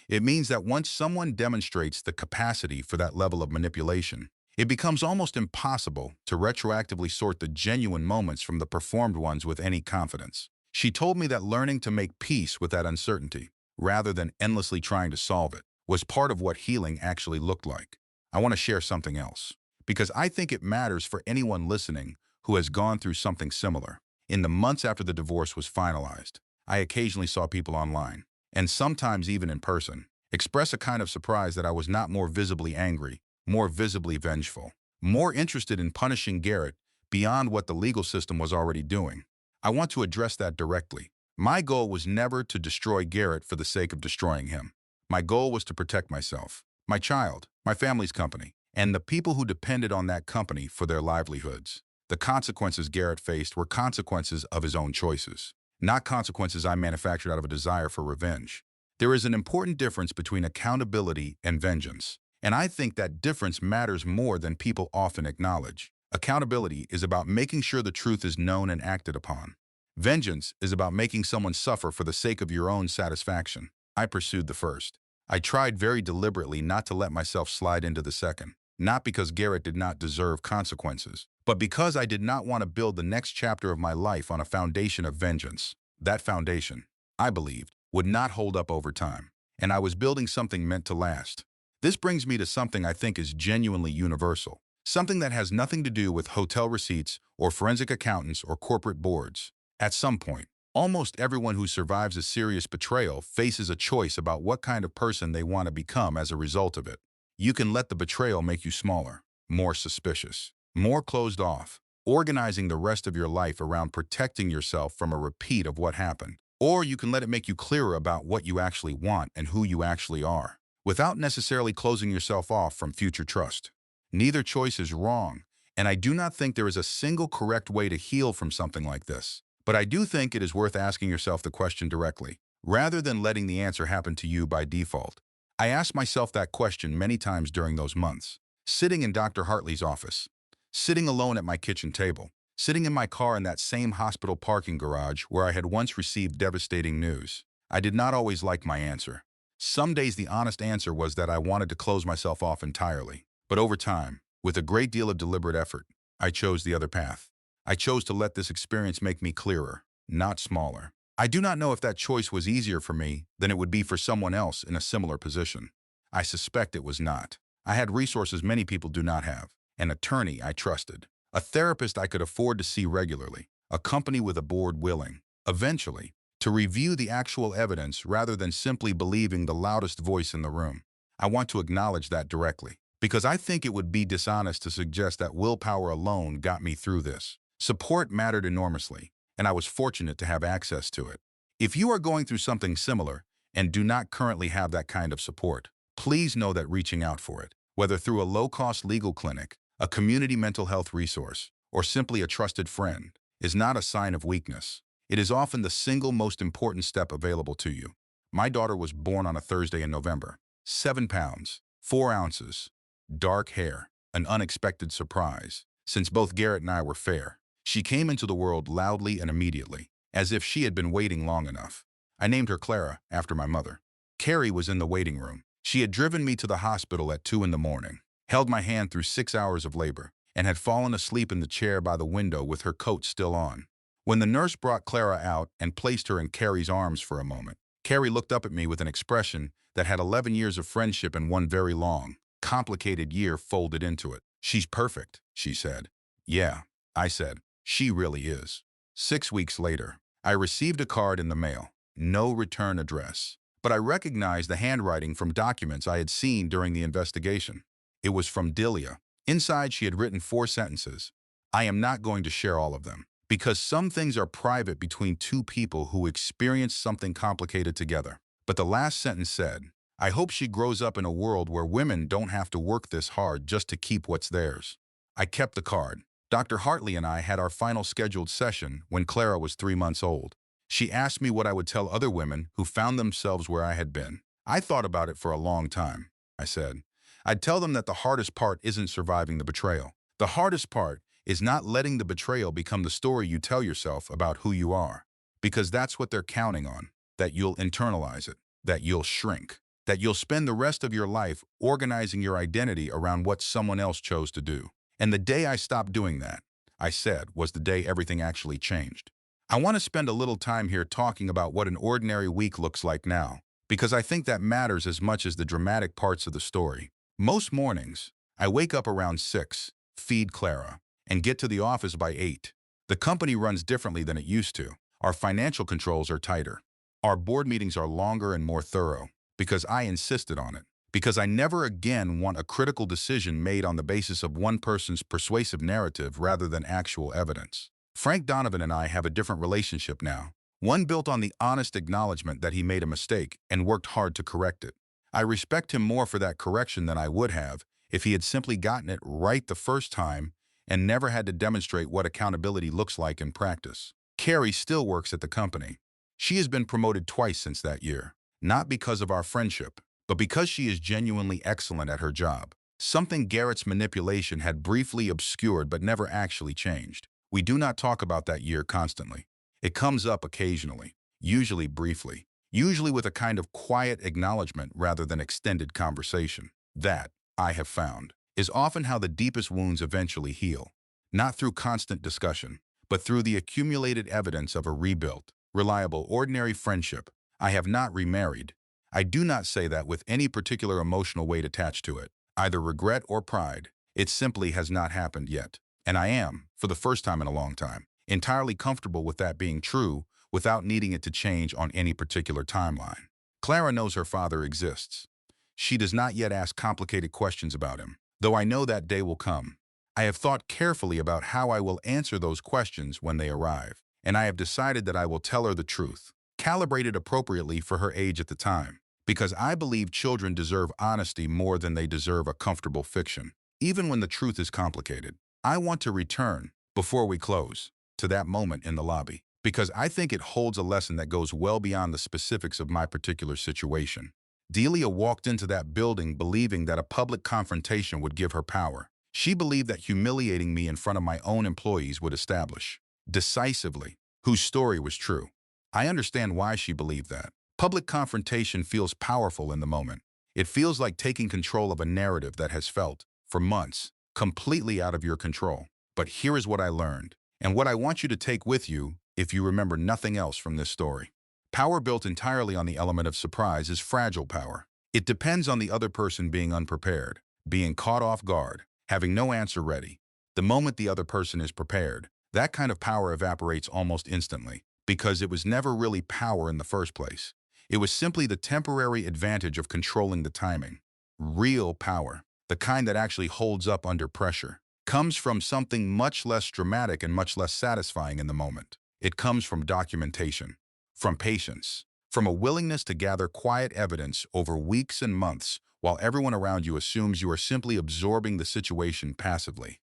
It means that once someone demonstrates the capacity for that level of manipulation, it becomes almost impossible to retroactively sort the genuine moments from the performed ones with any confidence. She told me that learning to make peace with that uncertainty, rather than endlessly trying to solve it, was part of what healing actually looked like. I want to share something else, because I think it matters for anyone listening who has gone through something similar. In the months after the divorce was finalized, I occasionally saw people online, and sometimes even in person, express a kind of surprise that I was not more visibly angry, more visibly vengeful, more interested in punishing Garrett beyond what the legal system was already doing. I want to address that directly. My goal was never to destroy Garrett for the sake of destroying him. My goal was to protect myself, my child, my family's company, and the people who depended on that company for their livelihoods. The consequences Garrett faced were consequences of his own choices, not consequences I manufactured out of a desire for revenge. There is an important difference between accountability and vengeance, and I think that difference matters more than people often acknowledge. Accountability is about making sure the truth is known and acted upon. Vengeance is about making someone suffer for the sake of your own satisfaction. I pursued the first. I tried very deliberately not to let myself slide into the second, not because Garrett did not deserve consequences, but because I did not want to build the next chapter of my life on a foundation of vengeance. That foundation, I believed, would not hold up over time, and I was building something meant to last. This brings me to something I think is genuinely universal, something that has nothing to do with hotel receipts or forensic accountants or corporate boards. At some point, almost everyone who survives a serious betrayal faces a choice about what kind of person they want to become as a result of it. You can let the betrayal make you smaller, more suspicious, more closed off, organizing the rest of your life around protecting yourself from a repeat of what happened. Or you can let it make you clearer about what you actually want and who you actually are, without necessarily closing yourself off from future trust. Neither choice is wrong, and I do not think there is a single correct way to heal from something like this. But I do think it is worth asking yourself the question directly, rather than letting the answer happen to you by default. I asked myself that question many times during those months, sitting in Dr. Hartley's office, sitting alone at my kitchen table, sitting in my car in that same hospital parking garage where I had once received devastating news. I did not always like my answer. Some days the honest answer was that I wanted to close myself off entirely. But over time, with a great deal of deliberate effort, I chose the other path. I chose to let this experience make me clearer, not smaller. I do not know if that choice was easier for me than it would be for someone else in a similar position. I suspect it was not. I had resources many people do not have, an attorney I trusted, a therapist I could afford to see regularly, a company with a board willing, eventually, to review the actual evidence rather than simply believing the loudest voice in the room. I want to acknowledge that directly, because I think it would be dishonest to suggest that willpower alone got me through this. Support mattered enormously, and I was fortunate to have access to it. If you are going through something similar and do not currently have that kind of support, please know that reaching out for it, whether through a low-cost legal clinic, a community mental health resource, or simply a trusted friend, is not a sign of weakness. It is often the single most important step available to you. My daughter was born on a Thursday in November. 7 pounds, 4 ounces, dark hair, an unexpected surprise, since both Garrett and I were fair. She came into the world loudly and immediately, as if she had been waiting long enough. I named her Clara, after my mother. Carrie was in the waiting room. She had driven me to the hospital at 2 in the morning, held my hand through 6 hours of labor, and had fallen asleep in the chair by the window with her coat still on. When the nurse brought Clara out and placed her in Carrie's arms for a moment, Carrie looked up at me with an expression that had 11 years of friendship and one very long, complicated year folded into it. "She's perfect," she said. "Yeah," I said. "She really is." 6 weeks later, I received a card in the mail. No return address. But I recognized the handwriting from documents I had seen during the investigation. It was from Delia. Inside, she had written 4 sentences. I am not going to share all of them, because some things are private between two people who experienced something complicated together. But the last sentence said, "I hope she grows up in a world where women don't have to work this hard just to keep what's theirs." I kept the card. Dr. Hartley and I had our final scheduled session when Clara was 3 months old. She asked me what I would tell other women who found themselves where I had been. I thought about it for a long time. I said, I'd tell them that the hardest part isn't surviving the betrayal. The hardest part is not letting the betrayal become the story you tell yourself about who you are. Because that's what they're counting on, that you'll internalize it, that you'll shrink, that you'll spend the rest of your life organizing your identity around what someone else chose to do. And the day I stopped doing that, I said, was the day everything actually changed. I want to spend a little time here talking about what an ordinary week looks like now, because I think that matters as much as the dramatic parts of the story. Most mornings, I wake up around 6, feed Clara, and get to the office by 8. The company runs differently than it used to. Our financial controls are tighter. Our board meetings are longer and more thorough, because I insisted on it. Because I never again want a critical decision made on the basis of one person's persuasive narrative rather than actual evidence. Frank Donovan and I have a different relationship now, one built on the honest acknowledgement that he made a mistake and worked hard to correct it. I respect him more for that correction than I would have if he had simply gotten it right the first time and never had to demonstrate what accountability looks like in practice. Carrie still works at the company. She has been promoted twice since that year, not because of our friendship, but because she is genuinely excellent at her job, something Garrett's manipulation had briefly obscured but never actually changed. We do not talk about that year constantly. It comes up occasionally, usually briefly, usually with a kind of quiet acknowledgement rather than extended conversation. That, I have found, is often how the deepest wounds eventually heal, not through constant discussion, but through the accumulated evidence of a rebuilt, reliable, ordinary friendship. I have not remarried. I do not say that with any particular emotional weight attached to it, either regret or pride. It simply has not happened yet. And I am, for the first time in a long time, entirely comfortable with that being true without needing it to change on any particular timeline. Clara knows her father exists. She does not yet ask complicated questions about him, though I know that day will come. I have thought carefully about how I will answer those questions when they arrive, and I have decided that I will tell her the truth, calibrated appropriately for her age at the time, because I believe children deserve honesty more than they deserve a comfortable fiction, even when the truth is complicated. I want to return, before we close, to that moment in the lobby, because I think it holds a lesson that goes well beyond the specifics of my particular situation. Delia walked into that building believing that a public confrontation would give her power. She believed that humiliating me in front of my own employees would establish, decisively, whose story was true. I understand why she believed that. Public confrontation feels powerful in the moment. It feels like taking control of a narrative that has felt, for months, completely out of your control. But here is what I learned, and what I want you to take with you if you remember nothing else from this story. Power built entirely on the element of surprise is fragile power. It depends on the other person being unprepared, being caught off guard, having no answer ready. The moment the other person is prepared, that kind of power evaporates almost instantly, because it was never really power in the first place. It was simply the temporary advantage of controlling the timing. Real power, the kind that actually holds up under pressure, comes from something much less dramatic and much less satisfying in the moment. It comes from documentation, from patience, from a willingness to gather quiet evidence over weeks and months while everyone around you assumes you are simply absorbing the situation passively.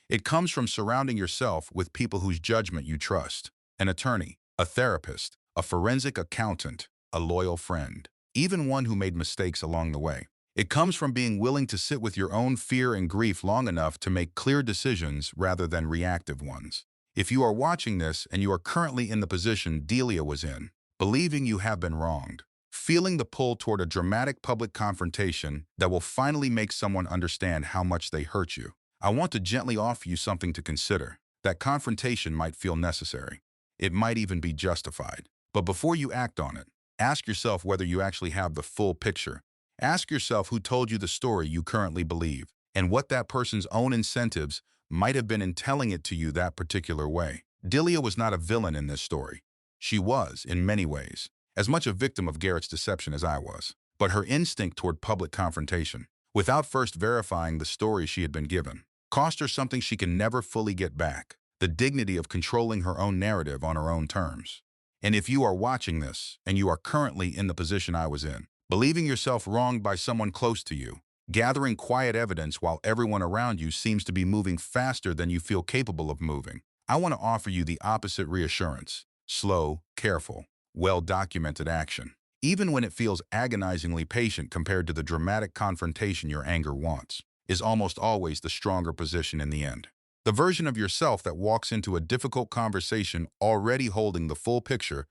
It comes from surrounding yourself with people whose judgment you trust: an attorney, a therapist, a forensic accountant, a loyal friend, even one who made mistakes along the way. It comes from being willing to sit with your own fear and grief long enough to make clear decisions rather than reactive ones. If you are watching this and you are currently in the position Delia was in, believing you have been wronged, feeling the pull toward a dramatic public confrontation that will finally make someone understand how much they hurt you, I want to gently offer you something to consider. That confrontation might feel necessary. It might even be justified. But before you act on it, ask yourself whether you actually have the full picture. Ask yourself who told you the story you currently believe, and what that person's own incentives might have been in telling it to you that particular way. Delia was not a villain in this story. She was, in many ways, as much a victim of Garrett's deception as I was. But her instinct toward public confrontation, without first verifying the story she had been given, cost her something she can never fully get back: the dignity of controlling her own narrative on her own terms. And if you are watching this, and you are currently in the position I was in, believing yourself wronged by someone close to you, gathering quiet evidence while everyone around you seems to be moving faster than you feel capable of moving, I want to offer you the opposite reassurance: slow, careful, well-documented action. Even when it feels agonizingly patient compared to the dramatic confrontation your anger wants, is almost always the stronger position in the end. The version of yourself that walks into a difficult conversation already holding the full picture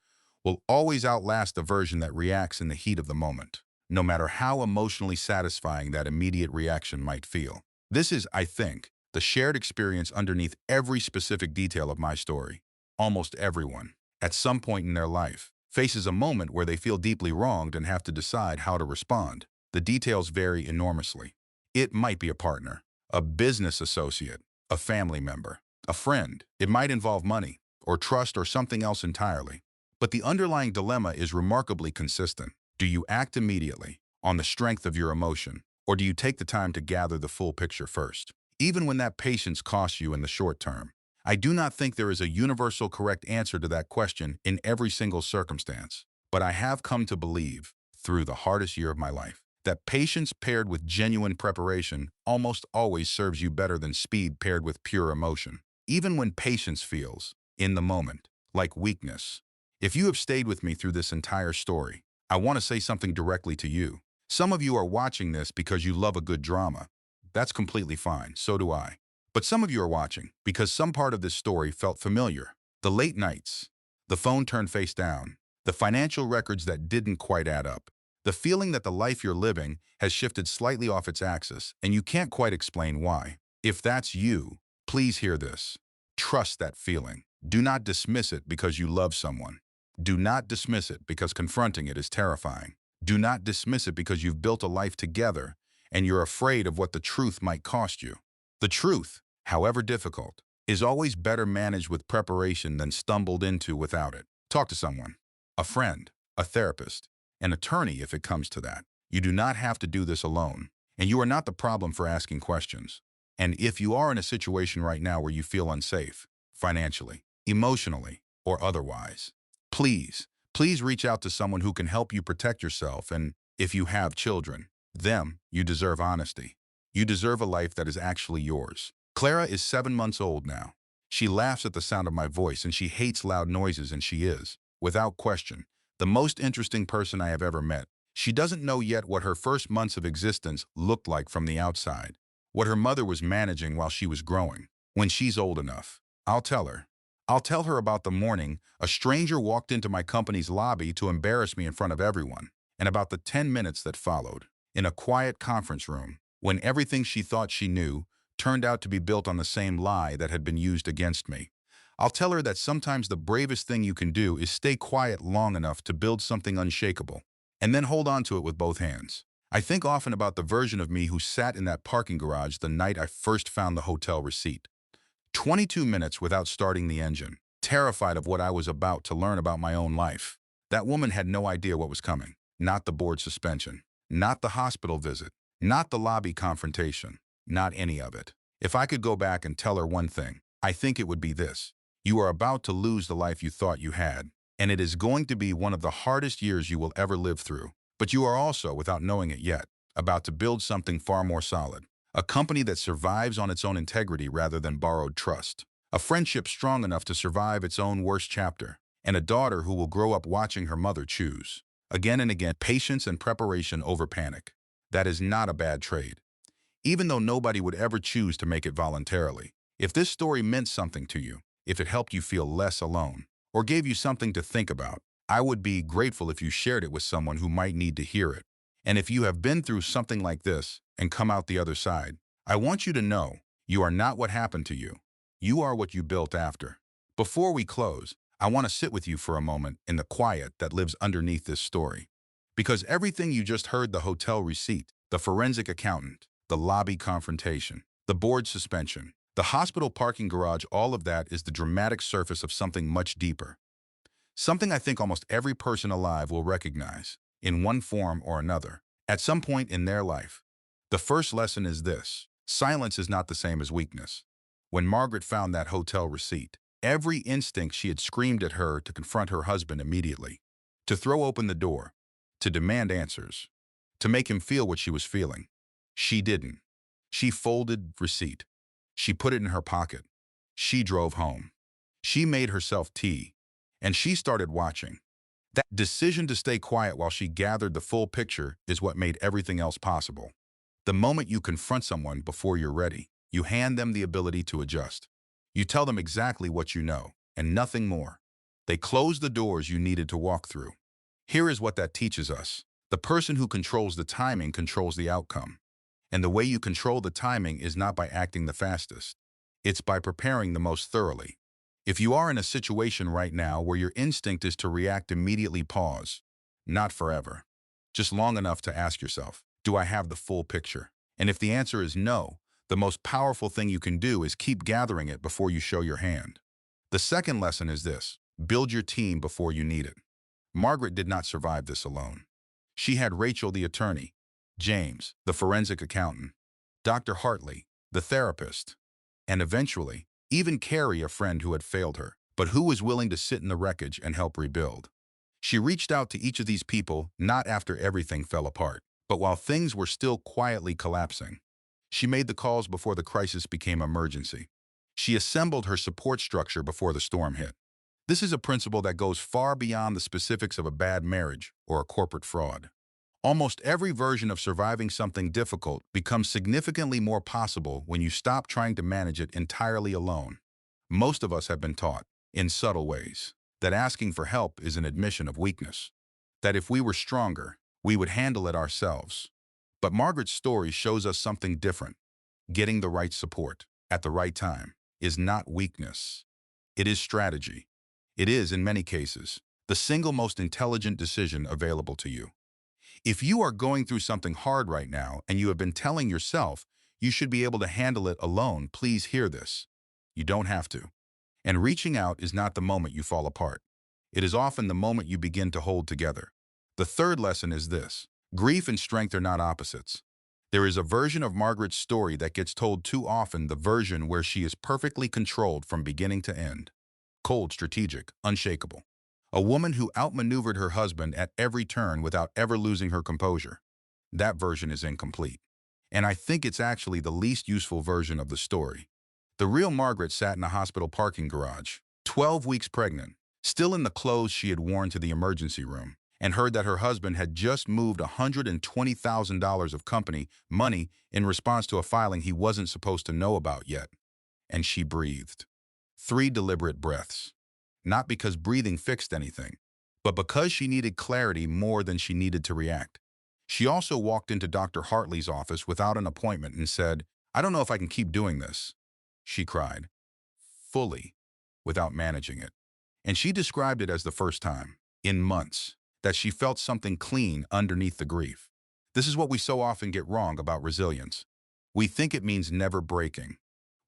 will always outlast the version that reacts in the heat of the moment, no matter how emotionally satisfying that immediate reaction might feel. This is, I think, the shared experience underneath every specific detail of my story. Almost everyone, at some point in their life, faces a moment where they feel deeply wronged and have to decide how to respond. The details vary enormously. It might be a partner, a business associate, a family member, a friend. It might involve money, or trust, or something else entirely. But the underlying dilemma is remarkably consistent. Do you act immediately, on the strength of your emotion, or do you take the time to gather the full picture first, even when that patience costs you in the short term? I do not think there is a universal correct answer to that question in every single circumstance, but I have come to believe, through the hardest year of my life, that patience paired with genuine preparation almost always serves you better than speed paired with pure emotion. Even when patience feels, in the moment, like weakness. If you have stayed with me through this entire story, I want to say something directly to you. Some of you are watching this because you love a good drama. That's completely fine, so do I. But some of you are watching because some part of this story felt familiar. The late nights, the phone turned face down, the financial records that didn't quite add up, the feeling that the life you're living has shifted slightly off its axis and you can't quite explain why. If that's you, please hear this. Trust that feeling. Do not dismiss it because you love someone. Do not dismiss it because confronting it is terrifying. Do not dismiss it because you've built a life together and you're afraid of what the truth might cost you. The truth, however difficult, is always better managed with preparation than stumbled into without it. Talk to someone, a friend, a therapist, an attorney if it comes to that. You do not have to do this alone, and you are not the problem for asking questions. And if you are in a situation right now where you feel unsafe, financially, emotionally, or otherwise, please reach out to someone who can help you protect yourself. And if you have children, you deserve honesty. You deserve a life that is actually yours. Clara is 7 months old now. She laughs at the sound of my voice and she hates loud noises, and she is, without question, the most interesting person I have ever met. She doesn't know yet what her first months of existence looked like from the outside, what her mother was managing while she was growing. When she's old enough, I'll tell her. I'll tell her about the morning a stranger walked into my company's lobby to embarrass me in front of everyone, and about the 10 minutes that followed, in a quiet conference room, when everything she thought she knew turned out to be built on the same lie that had been used against me. I'll tell her that sometimes the bravest thing you can do is stay quiet long enough to build something unshakable, and then hold on to it with both hands. I think often about the version of me who sat in that parking garage the night I first found the hotel receipt. 22 minutes without starting the engine, terrified of what I was about to learn about my own life. That woman had no idea what was coming. Not the board suspension, not the hospital visit, not the lobby confrontation, not any of it. If I could go back and tell her one thing, I think it would be this. You are about to lose the life you thought you had, and it is going to be one of the hardest years you will ever live through. But you are also, without knowing it yet, about to build something far more solid. A company that survives on its own integrity rather than borrowed trust. A friendship strong enough to survive its own worst chapter. And a daughter who will grow up watching her mother choose. Again and again, patience and preparation over panic. That is not a bad trade. Even though nobody would ever choose to make it voluntarily. If this story meant something to you, if it helped you feel less alone, or gave you something to think about, I would be grateful if you shared it with someone who might need to hear it. And if you have been through something like this and come out the other side, I want you to know you are not what happened to you. You are what you built after. Before we close, I want to sit with you for a moment in the quiet that lives underneath this story. Because everything you just heard, the hotel receipt, the forensic accountant, the lobby confrontation, the board suspension, the hospital parking garage, all of that is the dramatic surface of something much deeper. Something I think almost every person alive will recognize, in one form or another, at some point in their life. The first lesson is this: silence is not the same as weakness. When Margaret found that hotel receipt, every instinct she had screamed at her to confront her husband immediately, to throw open the door, to demand answers, to make him feel what she was feeling. She didn't. She folded receipt. She put it in her pocket. She drove home. She made herself tea. And she started watching. That decision to stay quiet while she gathered the full picture is what made everything else possible. The moment you confront someone before you're ready, you hand them the ability to adjust. You tell them exactly what you know, and nothing more. They close the doors you needed to walk through. Here is what that teaches us. The person who controls the timing controls the outcome. And the way you control the timing is not by acting the fastest. It's by preparing the most thoroughly. If you are in a situation right now where your instinct is to react immediately, pause. Not forever. Just long enough to ask yourself, do I have the full picture? And if the answer is no, the most powerful thing you can do is keep gathering it before you show your hand. The second lesson is this: build your team before you need it. Margaret did not survive this alone. She had Rachel, the attorney, James, the forensic accountant, Dr. Hartley, the therapist, and eventually, even Carrie, a friend who had failed her, but who was willing to sit in the wreckage and help rebuild. She reached out to each of these people not after everything fell apart, but while things were still quietly collapsing. She made the calls before the crisis became emergency. She assembled her support structure before the storm hit. This is a principle that goes far beyond the specifics of a bad marriage or a corporate fraud. Almost every version of surviving something difficult becomes significantly more possible when you stop trying to manage it entirely alone. Most of us have been taught, in subtle ways, that asking for help is an admission of weakness. That if we were stronger, we would handle it ourselves. But Margaret's story shows us something different. Getting the right support, at the right time, is not weakness. It is strategy. It is, in many cases, the single most intelligent decision available to you. If you are going through something hard right now and you have been telling yourself you should be able to handle it alone, please hear this. You don't have to. And reaching out is not the moment you fall apart. It is often the moment you begin to hold together. The third lesson is this: grief and strength are not opposites. There is a version of Margaret's story that gets told too often, the version where she is perfectly controlled from beginning to end. Cold, strategic, unshakable. A woman who outmaneuvered her husband at every turn without ever losing her composure. That version is incomplete. And I think it's actually the least useful version of the story. The real Margaret sat in a hospital parking garage, 12 weeks pregnant, still in the clothes she had worn to the emergency room, and heard that her husband had just moved $120,000 of company money in response to a filing he wasn't supposed to know about yet. And she breathed. 3 deliberate breaths. Not because breathing fixed anything, but because she needed clarity more than she needed to react. She also walked into Dr. Hartley's office without an appointment and said, "I don't know if I can keep doing this," she cried, fully, without managing it. And she described it as the first time, in months, that she felt something clean underneath the grief. This is what we so often get wrong about resilience. We think it means never breaking.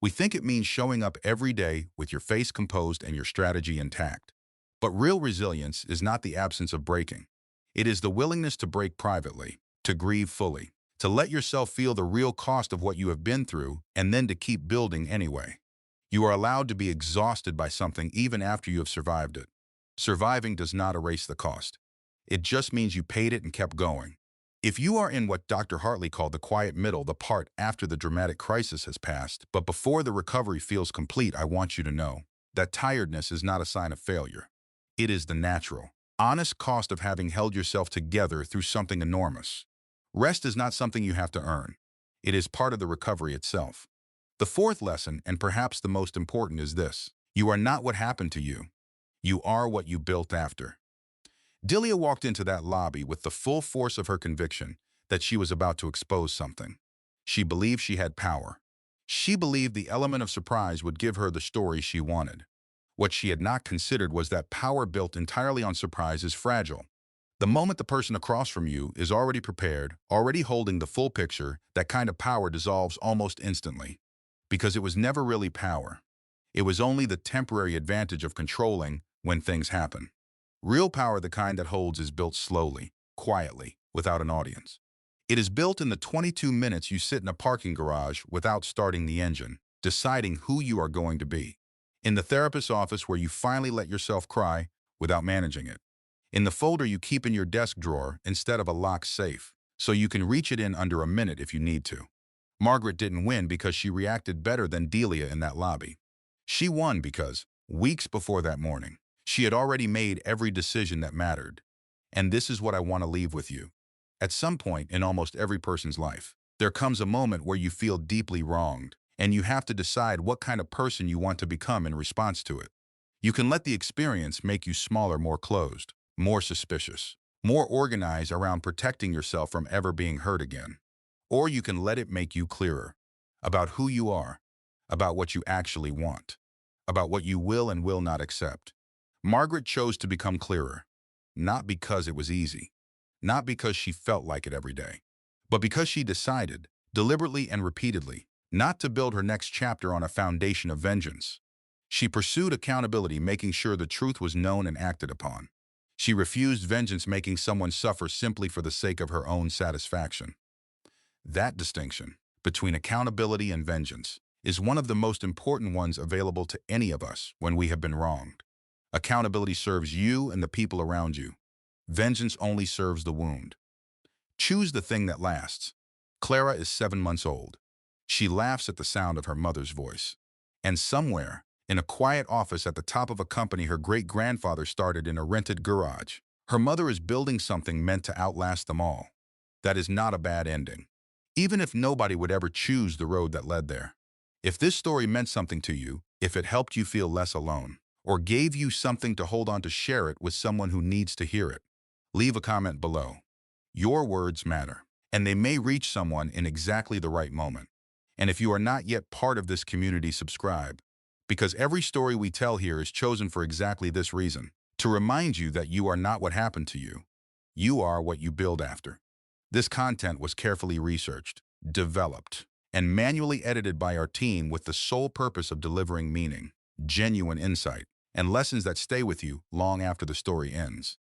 We think it means showing up every day with your face composed and your strategy intact. But real resilience is not the absence of breaking. It is the willingness to break privately, to grieve fully, to let yourself feel the real cost of what you have been through, and then to keep building anyway. You are allowed to be exhausted by something even after you have survived it. Surviving does not erase the cost. It just means you paid it and kept going. If you are in what Dr. Hartley called the quiet middle, the part after the dramatic crisis has passed, but before the recovery feels complete, I want you to know that tiredness is not a sign of failure. It is the natural, honest cost of having held yourself together through something enormous. Rest is not something you have to earn. It is part of the recovery itself. The fourth lesson, and perhaps the most important, is this. You are not what happened to you. You are what you built after. Delia walked into that lobby with the full force of her conviction that she was about to expose something. She believed she had power. She believed the element of surprise would give her the story she wanted. What she had not considered was that power built entirely on surprise is fragile. The moment the person across from you is already prepared, already holding the full picture, that kind of power dissolves almost instantly. Because it was never really power. It was only the temporary advantage of controlling when things happen. Real power, the kind that holds, is built slowly, quietly, without an audience. It is built in the 22 minutes you sit in a parking garage without starting the engine, deciding who you are going to be. In the therapist's office where you finally let yourself cry without managing it. In the folder you keep in your desk drawer instead of a locked safe, so you can reach it in under a minute if you need to. Margaret didn't win because she reacted better than Delia in that lobby. She won because, weeks before that morning, she had already made every decision that mattered. And this is what I want to leave with you. At some point in almost every person's life, there comes a moment where you feel deeply wronged, and you have to decide what kind of person you want to become in response to it. You can let the experience make you smaller, more closed, more suspicious, more organized around protecting yourself from ever being hurt again. Or you can let it make you clearer about who you are, about what you actually want, about what you will and will not accept. Margaret chose to become clearer, not because it was easy, not because she felt like it every day, but because she decided, deliberately and repeatedly, not to build her next chapter on a foundation of vengeance. She pursued accountability, making sure the truth was known and acted upon. She refused vengeance, making someone suffer simply for the sake of her own satisfaction. That distinction between accountability and vengeance is one of the most important ones available to any of us when we have been wronged. Accountability serves you and the people around you. Vengeance only serves the wound. Choose the thing that lasts. Clara is 7 months old. She laughs at the sound of her mother's voice. And somewhere, in a quiet office at the top of a company her great-grandfather started in a rented garage, her mother is building something meant to outlast them all. That is not a bad ending, even if nobody would ever choose the road that led there. If this story meant something to you, if it helped you feel less alone, or gave you something to hold on to, share it with someone who needs to hear it. Leave a comment below. Your words matter, and they may reach someone in exactly the right moment. And if you are not yet part of this community, subscribe, because every story we tell here is chosen for exactly this reason, to remind you that you are not what happened to you. You are what you build after. This content was carefully researched, developed, and manually edited by our team with the sole purpose of delivering meaning, genuine insight, and lessons that stay with you long after the story ends.